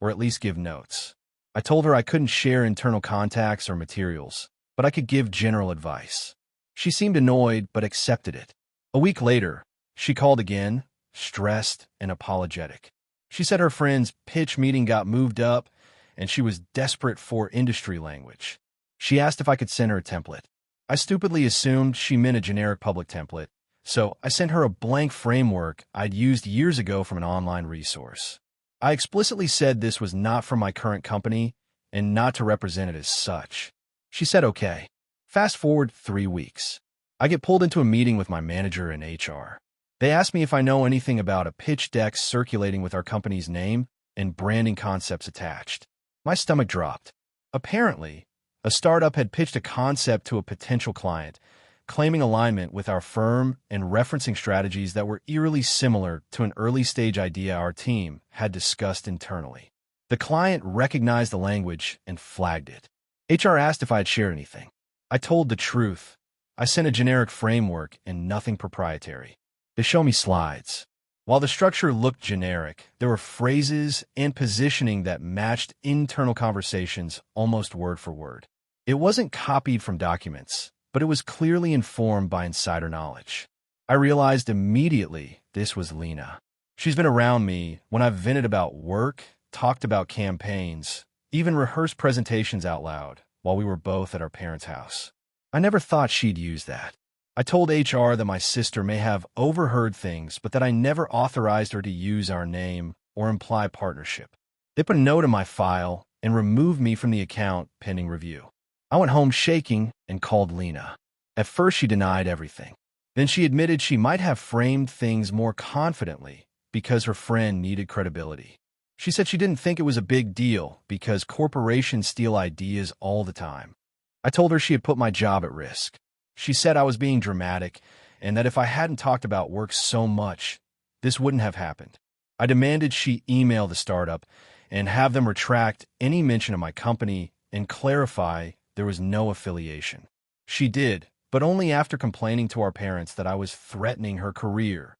or at least give notes. I told her I couldn't share internal contacts or materials, but I could give general advice. She seemed annoyed, but accepted it. A week later, she called again, stressed and apologetic. She said her friend's pitch meeting got moved up, and she was desperate for industry language. She asked if I could send her a template. I stupidly assumed she meant a generic public template, so I sent her a blank framework I'd used years ago from an online resource. I explicitly said this was not from my current company and not to represent it as such. She said okay. Fast forward 3 weeks. I get pulled into a meeting with my manager and HR. They ask me if I know anything about a pitch deck circulating with our company's name and branding concepts attached. My stomach dropped. Apparently, a startup had pitched a concept to a potential client, claiming alignment with our firm and referencing strategies that were eerily similar to an early-stage idea our team had discussed internally. The client recognized the language and flagged it. HR asked if I had shared anything. I told the truth. I sent a generic framework and nothing proprietary. They show me slides. While the structure looked generic, there were phrases and positioning that matched internal conversations almost word for word. It wasn't copied from documents, but it was clearly informed by insider knowledge. I realized immediately this was Lena. She's been around me when I've vented about work, talked about campaigns, even rehearsed presentations out loud while we were both at our parents' house. I never thought she'd use that. I told HR that my sister may have overheard things, but that I never authorized her to use our name or imply partnership. They put a note in my file and removed me from the account pending review. I went home shaking and called Lena. At first, she denied everything. Then she admitted she might have framed things more confidently because her friend needed credibility. She said she didn't think it was a big deal because corporations steal ideas all the time. I told her she had put my job at risk. She said I was being dramatic and that if I hadn't talked about work so much, this wouldn't have happened. I demanded she email the startup and have them retract any mention of my company and clarify there was no affiliation. She did, but only after complaining to our parents that I was threatening her career.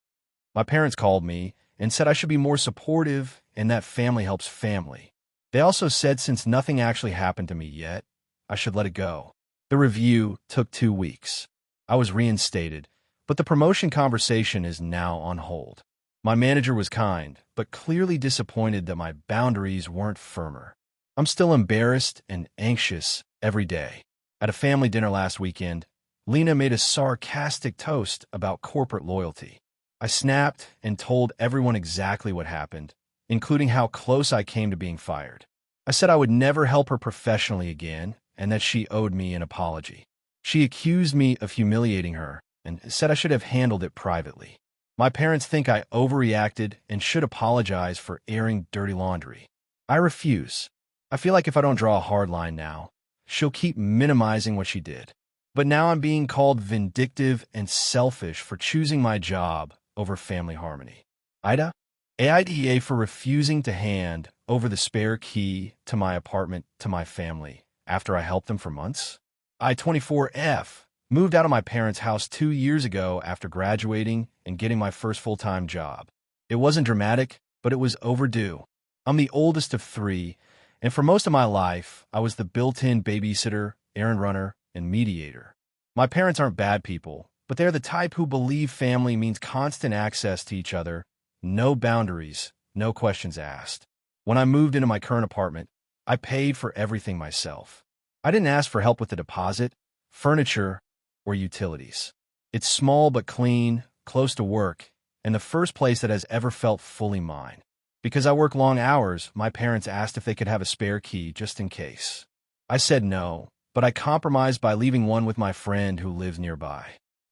My parents called me and said I should be more supportive and that family helps family. They also said since nothing actually happened to me yet, I should let it go. The review took 2 weeks. I was reinstated, but the promotion conversation is now on hold. My manager was kind, but clearly disappointed that my boundaries weren't firmer. I'm still embarrassed and anxious every day. At a family dinner last weekend, Lena made a sarcastic toast about corporate loyalty. I snapped and told everyone exactly what happened, including how close I came to being fired. I said I would never help her professionally again and that she owed me an apology. She accused me of humiliating her and said I should have handled it privately. My parents think I overreacted and should apologize for airing dirty laundry. I refuse. I feel like if I don't draw a hard line now, she'll keep minimizing what she did. But now I'm being called vindictive and selfish for choosing my job over family harmony. AITA? AITA for refusing to hand over the spare key to my apartment to my family after I helped them for months. I-24F moved out of my parents' house 2 years ago after graduating and getting my first full-time job. It wasn't dramatic, but it was overdue. I'm the oldest of 3, and for most of my life, I was the built-in babysitter, errand runner, and mediator. My parents aren't bad people, but they're the type who believe family means constant access to each other, no boundaries, no questions asked. When I moved into my current apartment, I paid for everything myself. I didn't ask for help with the deposit, furniture, or utilities. It's small but clean, close to work, and the first place that has ever felt fully mine. Because I work long hours, my parents asked if they could have a spare key just in case. I said no, but I compromised by leaving one with my friend who lives nearby.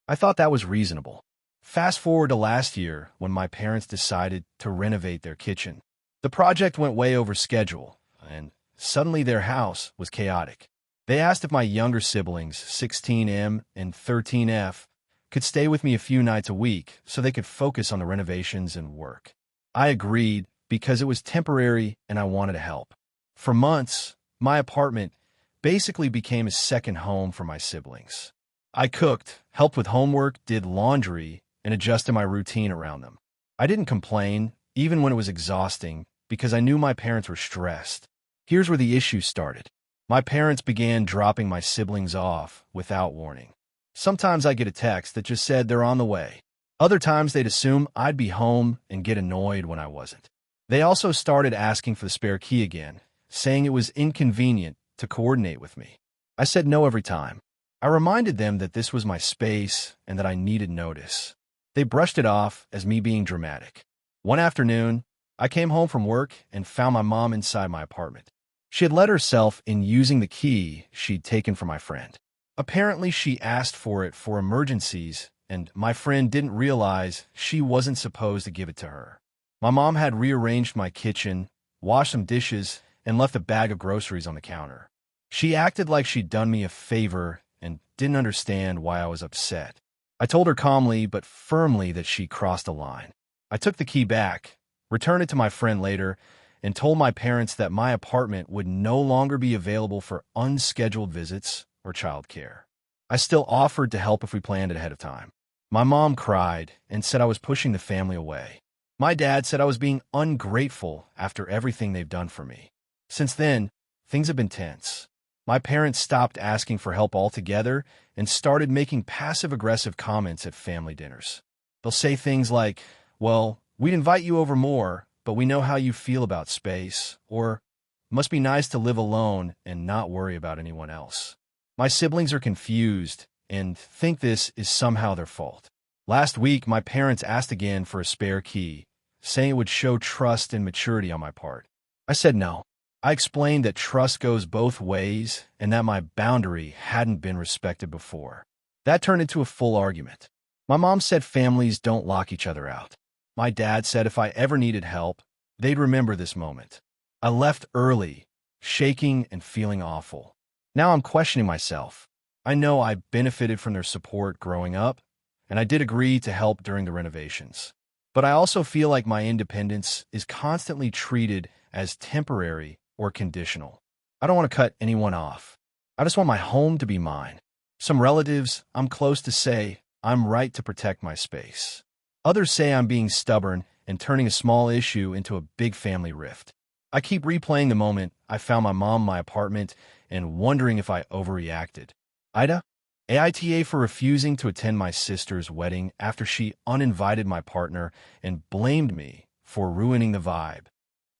I thought that was reasonable. Fast forward to last year when my parents decided to renovate their kitchen. The project went way over schedule, and suddenly their house was chaotic. They asked if my younger siblings, 16M and 13F, could stay with me a few nights a week so they could focus on the renovations and work. I agreed because it was temporary and I wanted to help. For months, my apartment basically became a second home for my siblings. I cooked, helped with homework, did laundry, and adjusted my routine around them. I didn't complain, even when it was exhausting, because I knew my parents were stressed. Here's where the issue started. My parents began dropping my siblings off without warning. Sometimes I get a text that just said they're on the way. Other times they'd assume I'd be home and get annoyed when I wasn't. They also started asking for the spare key again, saying it was inconvenient to coordinate with me. I said no every time. I reminded them that this was my space and that I needed notice. They brushed it off as me being dramatic. One afternoon, I came home from work and found my mom inside my apartment. She had let herself in using the key she'd taken from my friend. Apparently, she asked for it for emergencies, and my friend didn't realize she wasn't supposed to give it to her. My mom had rearranged my kitchen, washed some dishes, and left a bag of groceries on the counter. She acted like she'd done me a favor and didn't understand why I was upset. I told her calmly but firmly that she crossed a line. I took the key back, returned it to my friend later, and told my parents that my apartment would no longer be available for unscheduled visits or childcare. I still offered to help if we planned it ahead of time. My mom cried and said I was pushing the family away. My dad said I was being ungrateful after everything they've done for me. Since then, things have been tense. My parents stopped asking for help altogether and started making passive-aggressive comments at family dinners. They'll say things like, "Well, we'd invite you over more, but we know how you feel about space," or "Must be nice to live alone and not worry about anyone else." My siblings are confused and think this is somehow their fault. Last week, my parents asked again for a spare key, saying it would show trust and maturity on my part. I said no. I explained that trust goes both ways and that my boundary hadn't been respected before. That turned into a full argument. My mom said families don't lock each other out. My dad said if I ever needed help, they'd remember this moment. I left early, shaking and feeling awful. Now I'm questioning myself. I know I benefited from their support growing up, and I did agree to help during the renovations. But I also feel like my independence is constantly treated as temporary or conditional. I don't want to cut anyone off. I just want my home to be mine. Some relatives I'm close to say I'm right to protect my space. Others say I'm being stubborn and turning a small issue into a big family rift. I keep replaying the moment I found my mom in my apartment and wondering if I overreacted. AITA for refusing to attend my sister's wedding after she uninvited my partner and blamed me for ruining the vibe.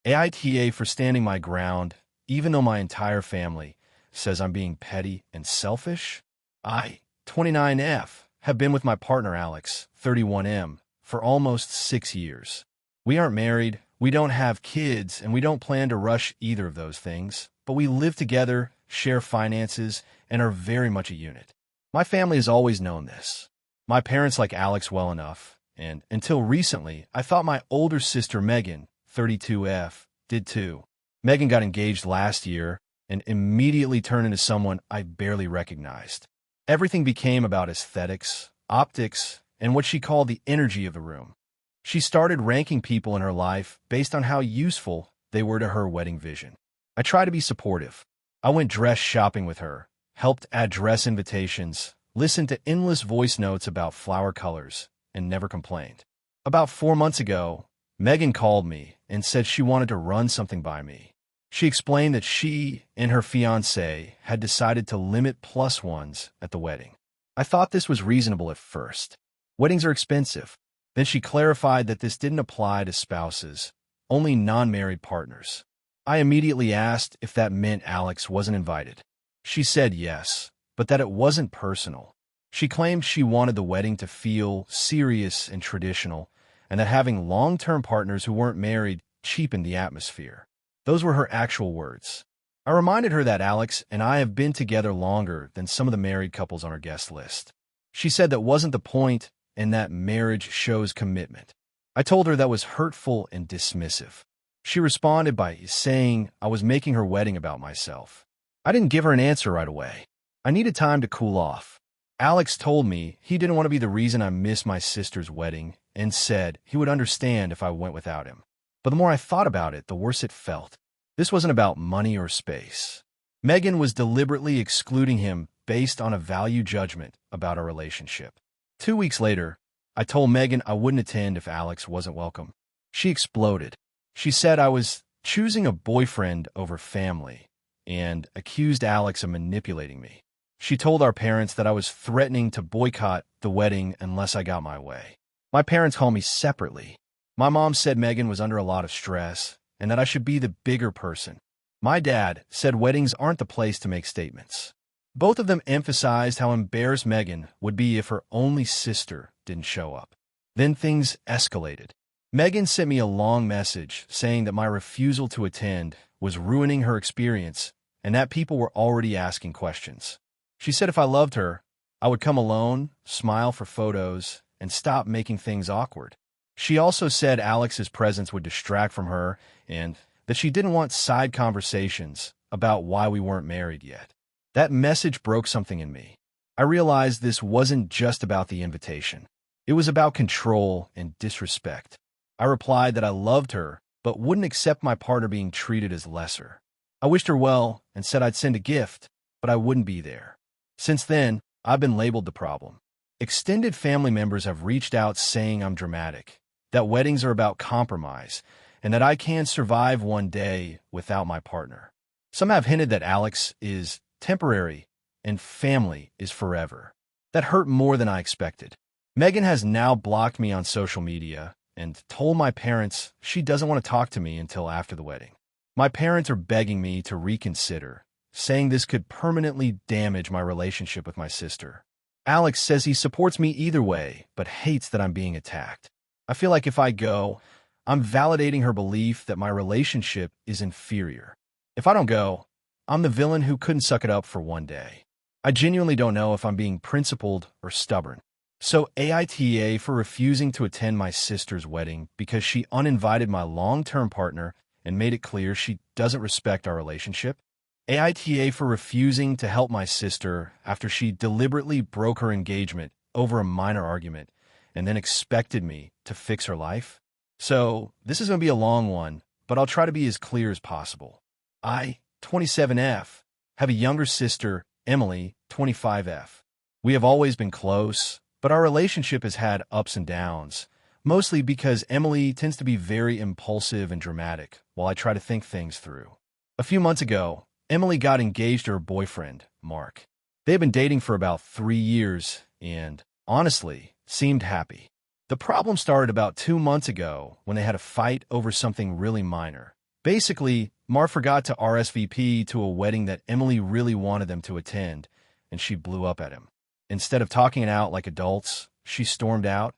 AITA for standing my ground, even though my entire family says I'm being petty and selfish. I, 29F, have been with my partner Alex, 31M, for almost 6 years. We aren't married, we don't have kids, and we don't plan to rush either of those things, but we live together, share finances, and are very much a unit. My family has always known this. My parents like Alex well enough, and until recently, I thought my older sister Megan, 32F, did too. Megan got engaged last year and immediately turned into someone I barely recognized. Everything became about aesthetics, optics, and what she called the energy of the room. She started ranking people in her life based on how useful they were to her wedding vision. I try to be supportive. I went dress shopping with her, helped add dress invitations, listened to endless voice notes about flower colors, and never complained. About 4 months ago, Megan called me and said she wanted to run something by me. She explained that she and her fiancé had decided to limit plus ones at the wedding. I thought this was reasonable at first. Weddings are expensive. Then she clarified that this didn't apply to spouses, only non-married partners. I immediately asked if that meant Alex wasn't invited. She said yes, but that it wasn't personal. She claimed she wanted the wedding to feel serious and traditional, and that having long-term partners who weren't married cheapened the atmosphere. Those were her actual words. I reminded her that Alex and I have been together longer than some of the married couples on our guest list. She said that wasn't the point and that marriage shows commitment. I told her that was hurtful and dismissive. She responded by saying I was making her wedding about myself. I didn't give her an answer right away. I needed time to cool off. Alex told me he didn't want to be the reason I missed my sister's wedding and said he would understand if I went without him. But the more I thought about it, the worse it felt. This wasn't about money or space. Megan was deliberately excluding him based on a value judgment about our relationship. 2 weeks later, I told Megan I wouldn't attend if Alex wasn't welcome. She exploded. She said I was choosing a boyfriend over family and accused Alex of manipulating me. She told our parents that I was threatening to boycott the wedding unless I got my way. My parents called me separately. My mom said Megan was under a lot of stress and that I should be the bigger person. My dad said weddings aren't the place to make statements. Both of them emphasized how embarrassed Megan would be if her only sister didn't show up. Then things escalated. Megan sent me a long message saying that my refusal to attend was ruining her experience and that people were already asking questions. She said if I loved her, I would come alone, smile for photos, and stop making things awkward. She also said Alex's presence would distract from her and that she didn't want side conversations about why we weren't married yet. That message broke something in me. I realized this wasn't just about the invitation. It was about control and disrespect. I replied that I loved her, but wouldn't accept my partner being treated as lesser. I wished her well and said I'd send a gift, but I wouldn't be there. Since then, I've been labeled the problem. Extended family members have reached out saying I'm dramatic, that weddings are about compromise, and that I can't survive one day without my partner. Some have hinted that Alex is temporary, and family is forever. That hurt more than I expected. Megan has now blocked me on social media and told my parents she doesn't want to talk to me until after the wedding. My parents are begging me to reconsider, saying this could permanently damage my relationship with my sister. Alex says he supports me either way, but hates that I'm being attacked. I feel like if I go, I'm validating her belief that my relationship is inferior. If I don't go, I'm the villain who couldn't suck it up for one day. I genuinely don't know if I'm being principled or stubborn. So AITA for refusing to attend my sister's wedding because she uninvited my long-term partner and made it clear she doesn't respect our relationship. AITA for refusing to help my sister after she deliberately broke her engagement over a minor argument and then expected me to fix her life. So this is going to be a long one, but I'll try to be as clear as possible. I, 27F, have a younger sister, Emily, 25F. We have always been close, but our relationship has had ups and downs, mostly because Emily tends to be very impulsive and dramatic while I try to think things through. A few months ago, Emily got engaged to her boyfriend, Mark. They had been dating for about 3 years and, honestly, seemed happy. The problem started about 2 months ago when they had a fight over something really minor. Basically, Mark forgot to RSVP to a wedding that Emily really wanted them to attend, and she blew up at him. Instead of talking it out like adults, she stormed out,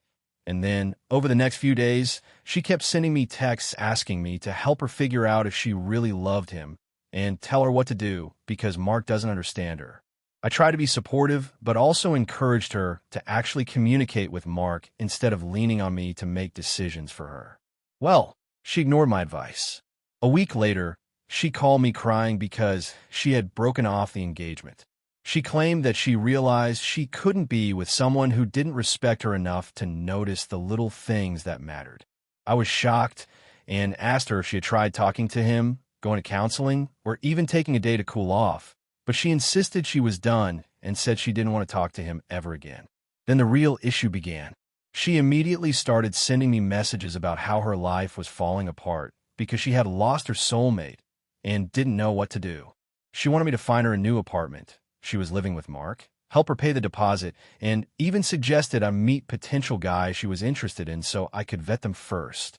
and then, over the next few days, she kept sending me texts asking me to help her figure out if she really loved him and tell her what to do because Mark doesn't understand her. I tried to be supportive, but also encouraged her to actually communicate with Mark instead of leaning on me to make decisions for her. Well, she ignored my advice. A week later, she called me crying because she had broken off the engagement. She claimed that she realized she couldn't be with someone who didn't respect her enough to notice the little things that mattered. I was shocked and asked her if she had tried talking to him, going to counseling, or even taking a day to cool off, but she insisted she was done and said she didn't want to talk to him ever again. Then the real issue began. She immediately started sending me messages about how her life was falling apart because she had lost her soulmate and didn't know what to do. She wanted me to find her a new apartment. She was living with Mark, help her pay the deposit, and even suggested I meet potential guys she was interested in so I could vet them first.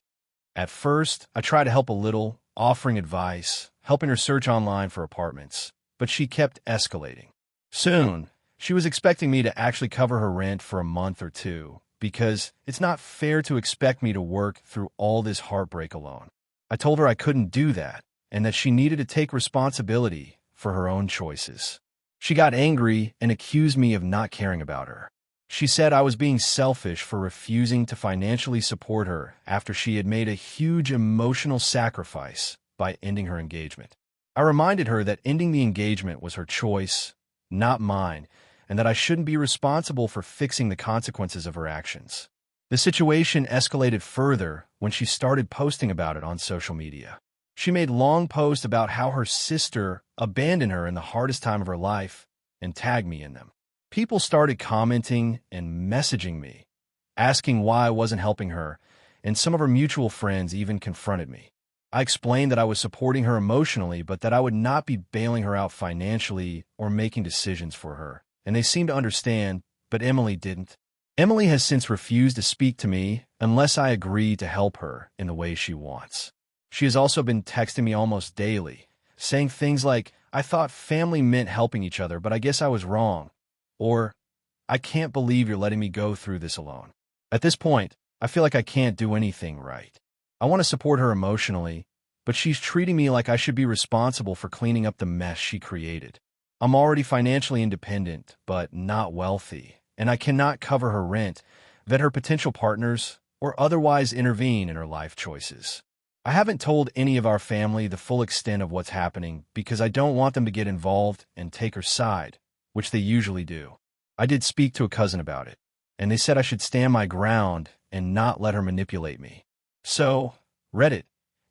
At first, I tried to help a little, offering advice, helping her search online for apartments, but she kept escalating. Soon, she was expecting me to actually cover her rent for a month or two because it's not fair to expect me to work through all this heartbreak alone. I told her I couldn't do that and that she needed to take responsibility for her own choices. She got angry and accused me of not caring about her. She said I was being selfish for refusing to financially support her after she had made a huge emotional sacrifice by ending her engagement. I reminded her that ending the engagement was her choice, not mine, and that I shouldn't be responsible for fixing the consequences of her actions. The situation escalated further when she started posting about it on social media. She made long posts about how her sister abandoned her in the hardest time of her life and tagged me in them. People started commenting and messaging me, asking why I wasn't helping her, and some of her mutual friends even confronted me. I explained that I was supporting her emotionally, but that I would not be bailing her out financially or making decisions for her, and they seemed to understand, but Emily didn't. Emily has since refused to speak to me unless I agree to help her in the way she wants. She has also been texting me almost daily, saying things like, "I thought family meant helping each other, but I guess I was wrong," or, "I can't believe you're letting me go through this alone." At this point, I feel like I can't do anything right. I want to support her emotionally, but she's treating me like I should be responsible for cleaning up the mess she created. I'm already financially independent, but not wealthy, and I cannot cover her rent, vet her potential partners, or otherwise intervene in her life choices. I haven't told any of our family the full extent of what's happening because I don't want them to get involved and take her side, which they usually do. I did speak to a cousin about it, and they said I should stand my ground and not let her manipulate me. So, Reddit,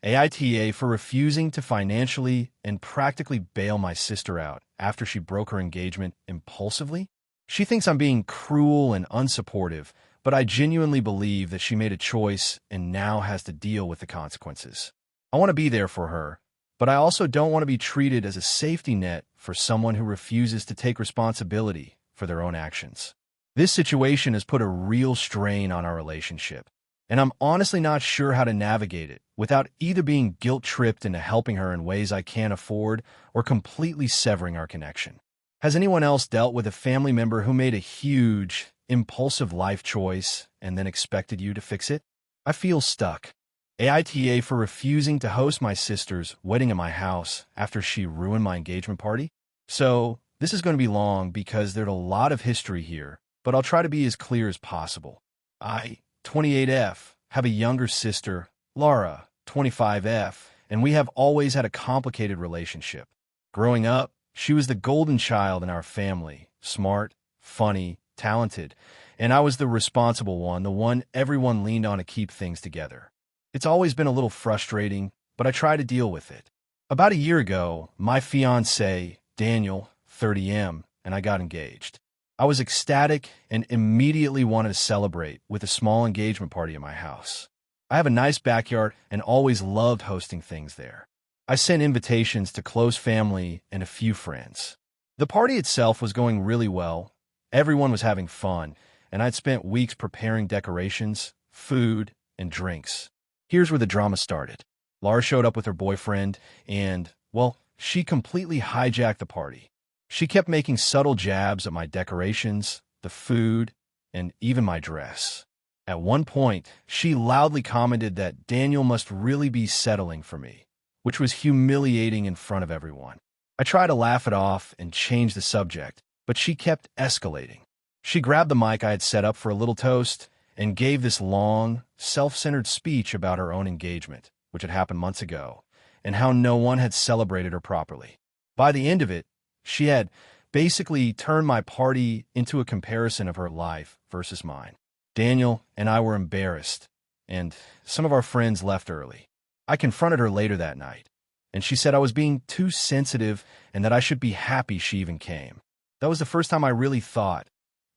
AITA for refusing to financially and practically bail my sister out after she broke her engagement impulsively? She thinks I'm being cruel and unsupportive, but I genuinely believe that she made a choice and now has to deal with the consequences. I want to be there for her, but I also don't want to be treated as a safety net for someone who refuses to take responsibility for their own actions. This situation has put a real strain on our relationship, and I'm honestly not sure how to navigate it without either being guilt-tripped into helping her in ways I can't afford or completely severing our connection. Has anyone else dealt with a family member who made a huge, impulsive life choice and then expected you to fix it? I feel stuck. AITA for refusing to host my sister's wedding at my house after she ruined my engagement party. So, this is going to be long because there's a lot of history here, but I'll try to be as clear as possible. I, 28F, have a younger sister, Laura, 25F, and we have always had a complicated relationship. Growing up, she was the golden child in our family, smart, funny, talented, and I was the responsible one, the one everyone leaned on to keep things together. It's always been a little frustrating, but I try to deal with it. About a year ago, my fiancé, Daniel, 30M, and I got engaged. I was ecstatic and immediately wanted to celebrate with a small engagement party at my house. I have a nice backyard and always loved hosting things there. I sent invitations to close family and a few friends. The party itself was going really well. Everyone was having fun, and I'd spent weeks preparing decorations, food, and drinks. Here's where the drama started. Laura showed up with her boyfriend, and, well, she completely hijacked the party. She kept making subtle jabs at my decorations, the food, and even my dress. At one point, she loudly commented that Daniel must really be settling for me, which was humiliating in front of everyone. I tried to laugh it off and change the subject, but she kept escalating. She grabbed the mic I had set up for a little toast and gave this long, self-centered speech about her own engagement, which had happened months ago, and how no one had celebrated her properly. By the end of it, she had basically turned my party into a comparison of her life versus mine. Daniel and I were embarrassed, and some of our friends left early. I confronted her later that night, and she said I was being too sensitive and that I should be happy she even came. That was the first time I really thought,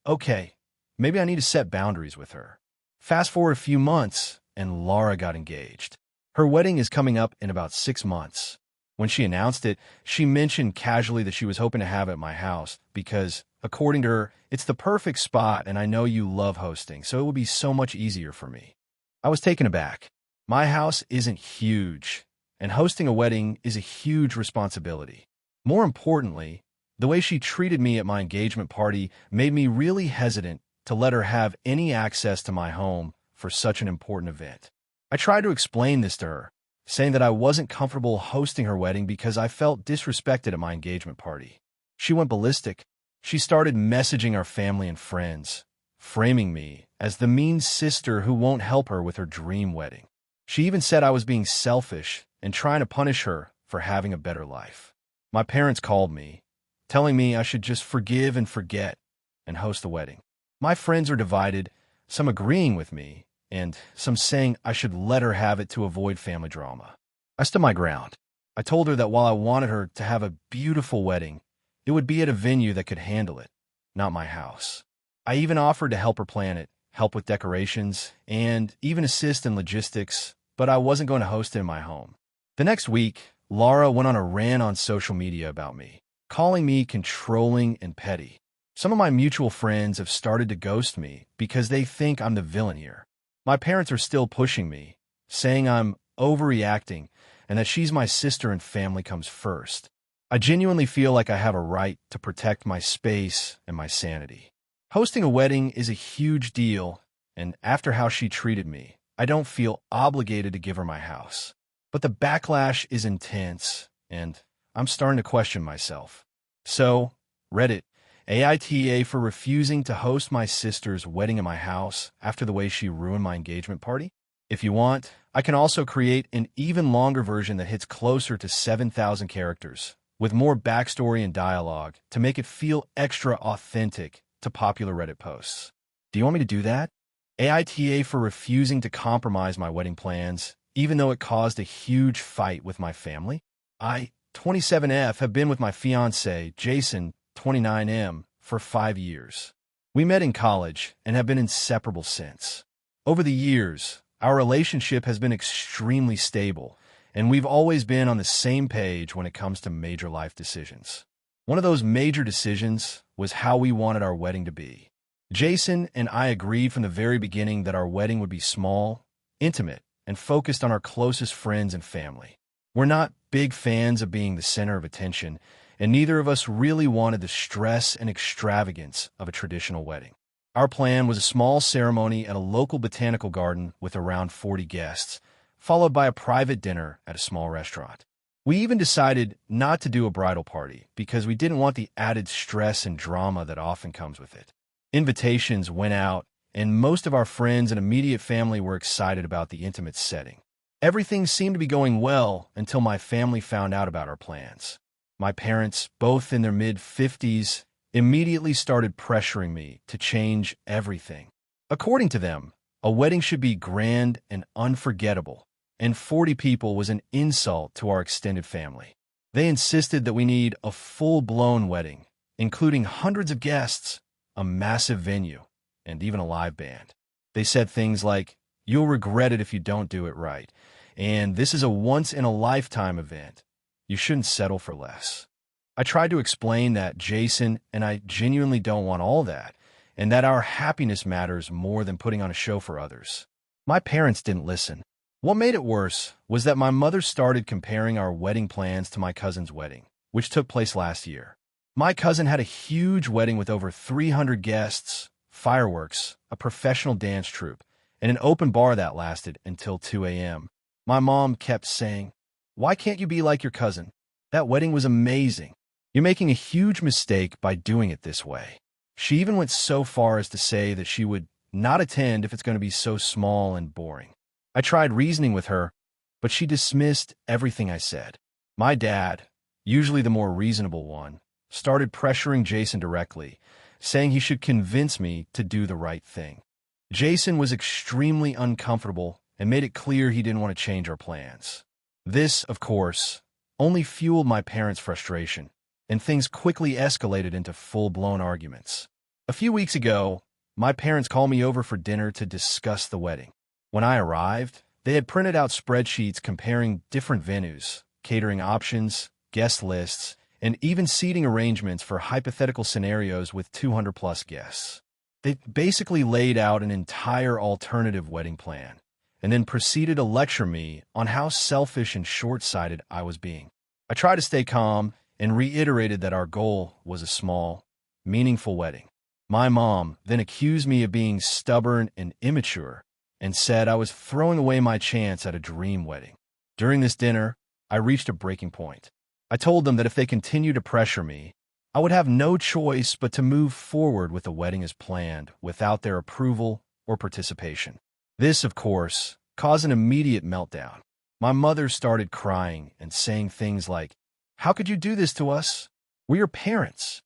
okay, maybe I need to set boundaries with her. Fast forward a few months, and Laura got engaged. Her wedding is coming up in about 6 months. When she announced it, she mentioned casually that she was hoping to have it at my house because, according to her, it's the perfect spot and I know you love hosting, so it would be so much easier for me. I was taken aback. My house isn't huge, and hosting a wedding is a huge responsibility. More importantly, the way she treated me at my engagement party made me really hesitant to let her have any access to my home for such an important event. I tried to explain this to her, saying that I wasn't comfortable hosting her wedding because I felt disrespected at my engagement party. She went ballistic. She started messaging our family and friends, framing me as the mean sister who won't help her with her dream wedding. She even said I was being selfish and trying to punish her for having a better life. My parents called me, telling me I should just forgive and forget and host the wedding. My friends are divided, some agreeing with me, and some saying I should let her have it to avoid family drama. I stood my ground. I told her that while I wanted her to have a beautiful wedding, it would be at a venue that could handle it, not my house. I even offered to help her plan it, help with decorations, and even assist in logistics, but I wasn't going to host it in my home. The next week, Laura went on a rant on social media about me, calling me controlling and petty. Some of my mutual friends have started to ghost me because they think I'm the villain here. My parents are still pushing me, saying I'm overreacting and that she's my sister and family comes first. I genuinely feel like I have a right to protect my space and my sanity. Hosting a wedding is a huge deal, and after how she treated me, I don't feel obligated to give her my house. But the backlash is intense, and I'm starting to question myself. So, Reddit, AITA for refusing to host my sister's wedding at my house after the way she ruined my engagement party? If you want, I can also create an even longer version that hits closer to 7,000 characters, with more backstory and dialogue to make it feel extra authentic to popular Reddit posts. Do you want me to do that? AITA for refusing to compromise my wedding plans, even though it caused a huge fight with my family? I, 27F, have been with my fiancé, Jason, 29M, for 5 years. We met in college and have been inseparable since. Over the years, our relationship has been extremely stable, and we've always been on the same page when it comes to major life decisions. One of those major decisions was how we wanted our wedding to be. Jason and I agreed from the very beginning that our wedding would be small, intimate, and focused on our closest friends and family. We're not big fans of being the center of attention, and neither of us really wanted the stress and extravagance of a traditional wedding. Our plan was a small ceremony at a local botanical garden with around 40 guests, followed by a private dinner at a small restaurant. We even decided not to do a bridal party because we didn't want the added stress and drama that often comes with it. Invitations went out, and most of our friends and immediate family were excited about the intimate setting. Everything seemed to be going well until my family found out about our plans. My parents, both in their mid-50s, immediately started pressuring me to change everything. According to them, a wedding should be grand and unforgettable, and 40 people was an insult to our extended family. They insisted that we need a full-blown wedding, including hundreds of guests, a massive venue, and even a live band. They said things like, "You'll regret it if you don't do it right," and "This is a once-in-a-lifetime event. You shouldn't settle for less." I tried to explain that Jason and I genuinely don't want all that, and that our happiness matters more than putting on a show for others. My parents didn't listen. What made it worse was that my mother started comparing our wedding plans to my cousin's wedding, which took place last year. My cousin had a huge wedding with over 300 guests, fireworks, a professional dance troupe, and an open bar that lasted until 2 a.m. My mom kept saying, "Why can't you be like your cousin? That wedding was amazing. You're making a huge mistake by doing it this way." She even went so far as to say that she would not attend if it's going to be so small and boring. I tried reasoning with her, but she dismissed everything I said. My dad, usually the more reasonable one, started pressuring Jason directly, saying he should convince me to do the right thing. Jason was extremely uncomfortable and made it clear he didn't want to change our plans. This, of course, only fueled my parents' frustration, and things quickly escalated into full-blown arguments. A few weeks ago, my parents called me over for dinner to discuss the wedding. When I arrived, they had printed out spreadsheets comparing different venues, catering options, guest lists, and even seating arrangements for hypothetical scenarios with 200-plus guests. They basically laid out an entire alternative wedding plan, and then proceeded to lecture me on how selfish and short-sighted I was being. I tried to stay calm and reiterated that our goal was a small, meaningful wedding. My mom then accused me of being stubborn and immature and said I was throwing away my chance at a dream wedding. During this dinner, I reached a breaking point. I told them that if they continued to pressure me, I would have no choice but to move forward with the wedding as planned without their approval or participation. This, of course, caused an immediate meltdown. My mother started crying and saying things like, "How could you do this to us? We're your parents."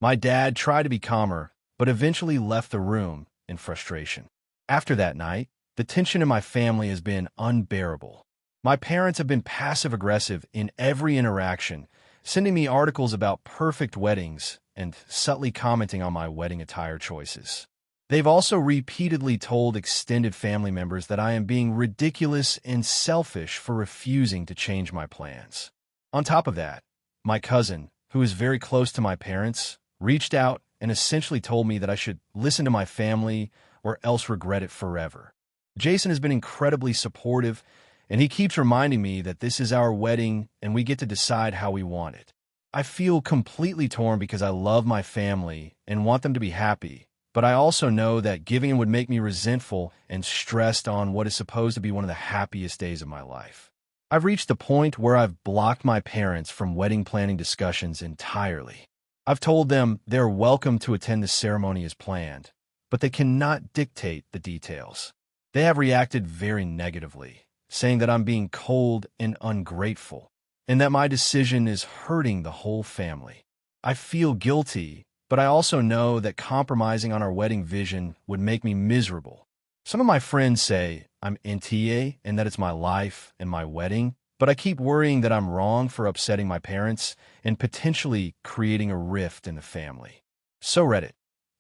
My dad tried to be calmer, but eventually left the room in frustration. After that night, the tension in my family has been unbearable. My parents have been passive-aggressive in every interaction, sending me articles about perfect weddings and subtly commenting on my wedding attire choices. They've also repeatedly told extended family members that I am being ridiculous and selfish for refusing to change my plans. On top of that, my cousin, who is very close to my parents, reached out and essentially told me that I should listen to my family or else regret it forever. Jason has been incredibly supportive, and he keeps reminding me that this is our wedding and we get to decide how we want it. I feel completely torn because I love my family and want them to be happy, but I also know that giving in would make me resentful and stressed on what is supposed to be one of the happiest days of my life. I've reached the point where I've blocked my parents from wedding planning discussions entirely. I've told them they're welcome to attend the ceremony as planned, but they cannot dictate the details. They have reacted very negatively, saying that I'm being cold and ungrateful, and that my decision is hurting the whole family. I feel guilty, but I also know that compromising on our wedding vision would make me miserable. Some of my friends say I'm NTA and that it's my life and my wedding, but I keep worrying that I'm wrong for upsetting my parents and potentially creating a rift in the family. So Reddit,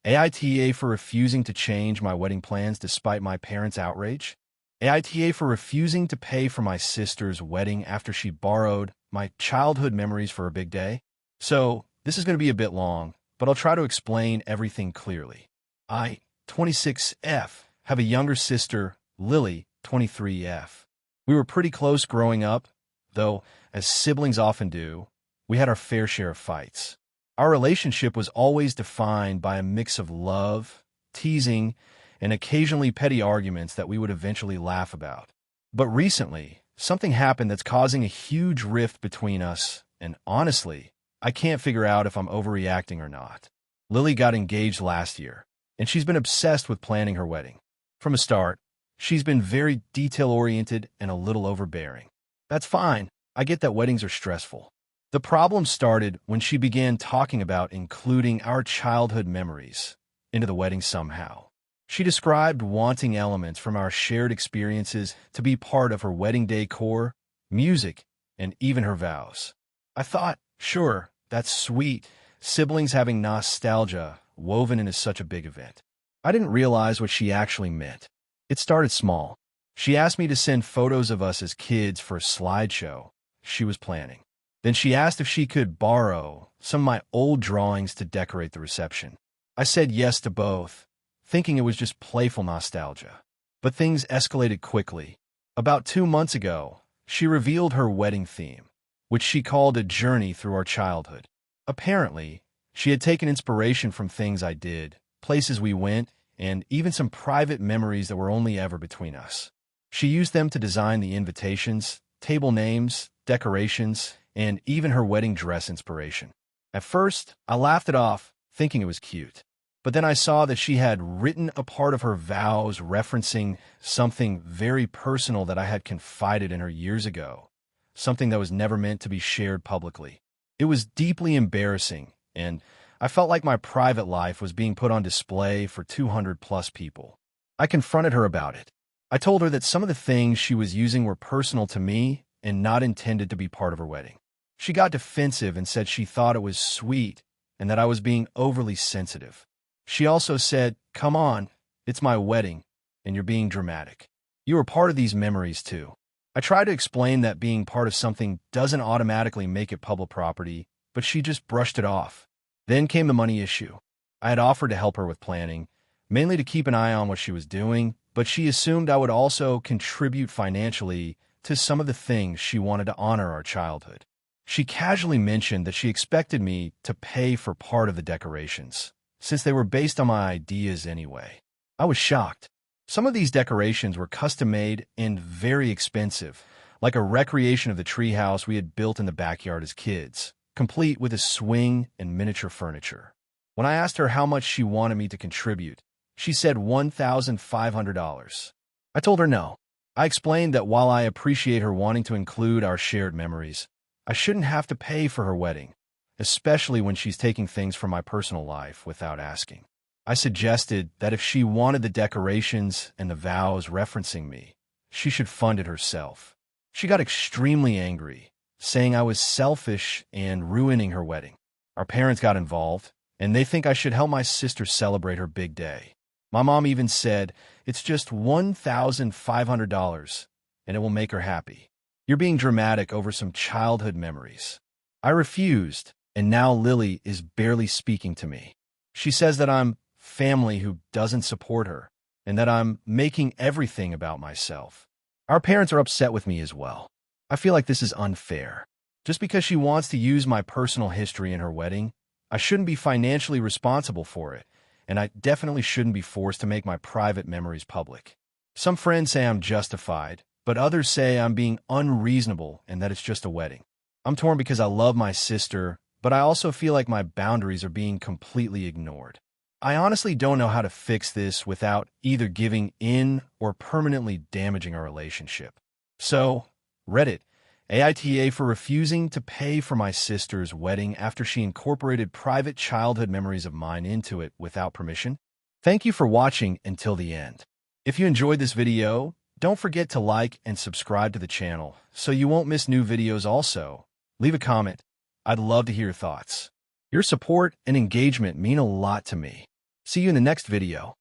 AITA for refusing to change my wedding plans despite my parents' outrage? AITA for refusing to pay for my sister's wedding after she borrowed my childhood memories for a big day? So, This is going to be a bit long, but I'll try to explain everything clearly. I, 26F, have a younger sister, Lily, 23F. We were pretty close growing up, though, as siblings often do, we had our fair share of fights. Our relationship was always defined by a mix of love, teasing, and occasionally petty arguments that we would eventually laugh about. But recently, something happened that's causing a huge rift between us, and honestly, I can't figure out if I'm overreacting or not. Lily got engaged last year, and she's been obsessed with planning her wedding. From the start, she's been very detail-oriented and a little overbearing. That's fine. I get that weddings are stressful. The problem started when she began talking about including our childhood memories into the wedding somehow. She described wanting elements from our shared experiences to be part of her wedding decor, music, and even her vows. I thought, sure, that's sweet, siblings having nostalgia woven into such a big event. I didn't realize what she actually meant. It started small. She asked me to send photos of us as kids for a slideshow she was planning. Then she asked if she could borrow some of my old drawings to decorate the reception. I said yes to both, thinking it was just playful nostalgia. But things escalated quickly. About 2 months ago, she revealed her wedding theme, which she called a journey through our childhood. Apparently, she had taken inspiration from things I did, places we went, and even some private memories that were only ever between us. She used them to design the invitations, table names, decorations, and even her wedding dress inspiration. At first, I laughed it off, thinking it was cute. But then I saw that she had written a part of her vows referencing something very personal that I had confided in her years ago, something that was never meant to be shared publicly. It was deeply embarrassing, and I felt like my private life was being put on display for 200+ people. I confronted her about it. I told her that some of the things she was using were personal to me and not intended to be part of her wedding. She got defensive and said she thought it was sweet and that I was being overly sensitive. She also said, "Come on, it's my wedding, and you're being dramatic. You are part of these memories too." I tried to explain that being part of something doesn't automatically make it public property, but she just brushed it off. Then came the money issue. I had offered to help her with planning, mainly to keep an eye on what she was doing, but she assumed I would also contribute financially to some of the things she wanted to honor our childhood. She casually mentioned that she expected me to pay for part of the decorations, since they were based on my ideas anyway. I was shocked. Some of these decorations were custom-made and very expensive, like a recreation of the treehouse we had built in the backyard as kids, complete with a swing and miniature furniture. When I asked her how much she wanted me to contribute, she said $1,500. I told her no. I explained that while I appreciate her wanting to include our shared memories, I shouldn't have to pay for her wedding, especially when she's taking things from my personal life without asking. I suggested that if she wanted the decorations and the vows referencing me, she should fund it herself. She got extremely angry, saying I was selfish and ruining her wedding. Our parents got involved, and they think I should help my sister celebrate her big day. My mom even said, "It's just $1,500, and it will make her happy. You're being dramatic over some childhood memories." I refused, and now Lily is barely speaking to me. She says that I'm family who doesn't support her, and that I'm making everything about myself. Our parents are upset with me as well. I feel like this is unfair. Just because she wants to use my personal history in her wedding, I shouldn't be financially responsible for it, and I definitely shouldn't be forced to make my private memories public. Some friends say I'm justified, but others say I'm being unreasonable and that it's just a wedding. I'm torn because I love my sister, but I also feel like my boundaries are being completely ignored. I honestly don't know how to fix this without either giving in or permanently damaging our relationship. So, Reddit, AITA for refusing to pay for my sister's wedding after she incorporated private childhood memories of mine into it without permission. Thank you for watching until the end. If you enjoyed this video, don't forget to like and subscribe to the channel so you won't miss new videos also. Leave a comment. I'd love to hear your thoughts. Your support and engagement mean a lot to me. See you in the next video.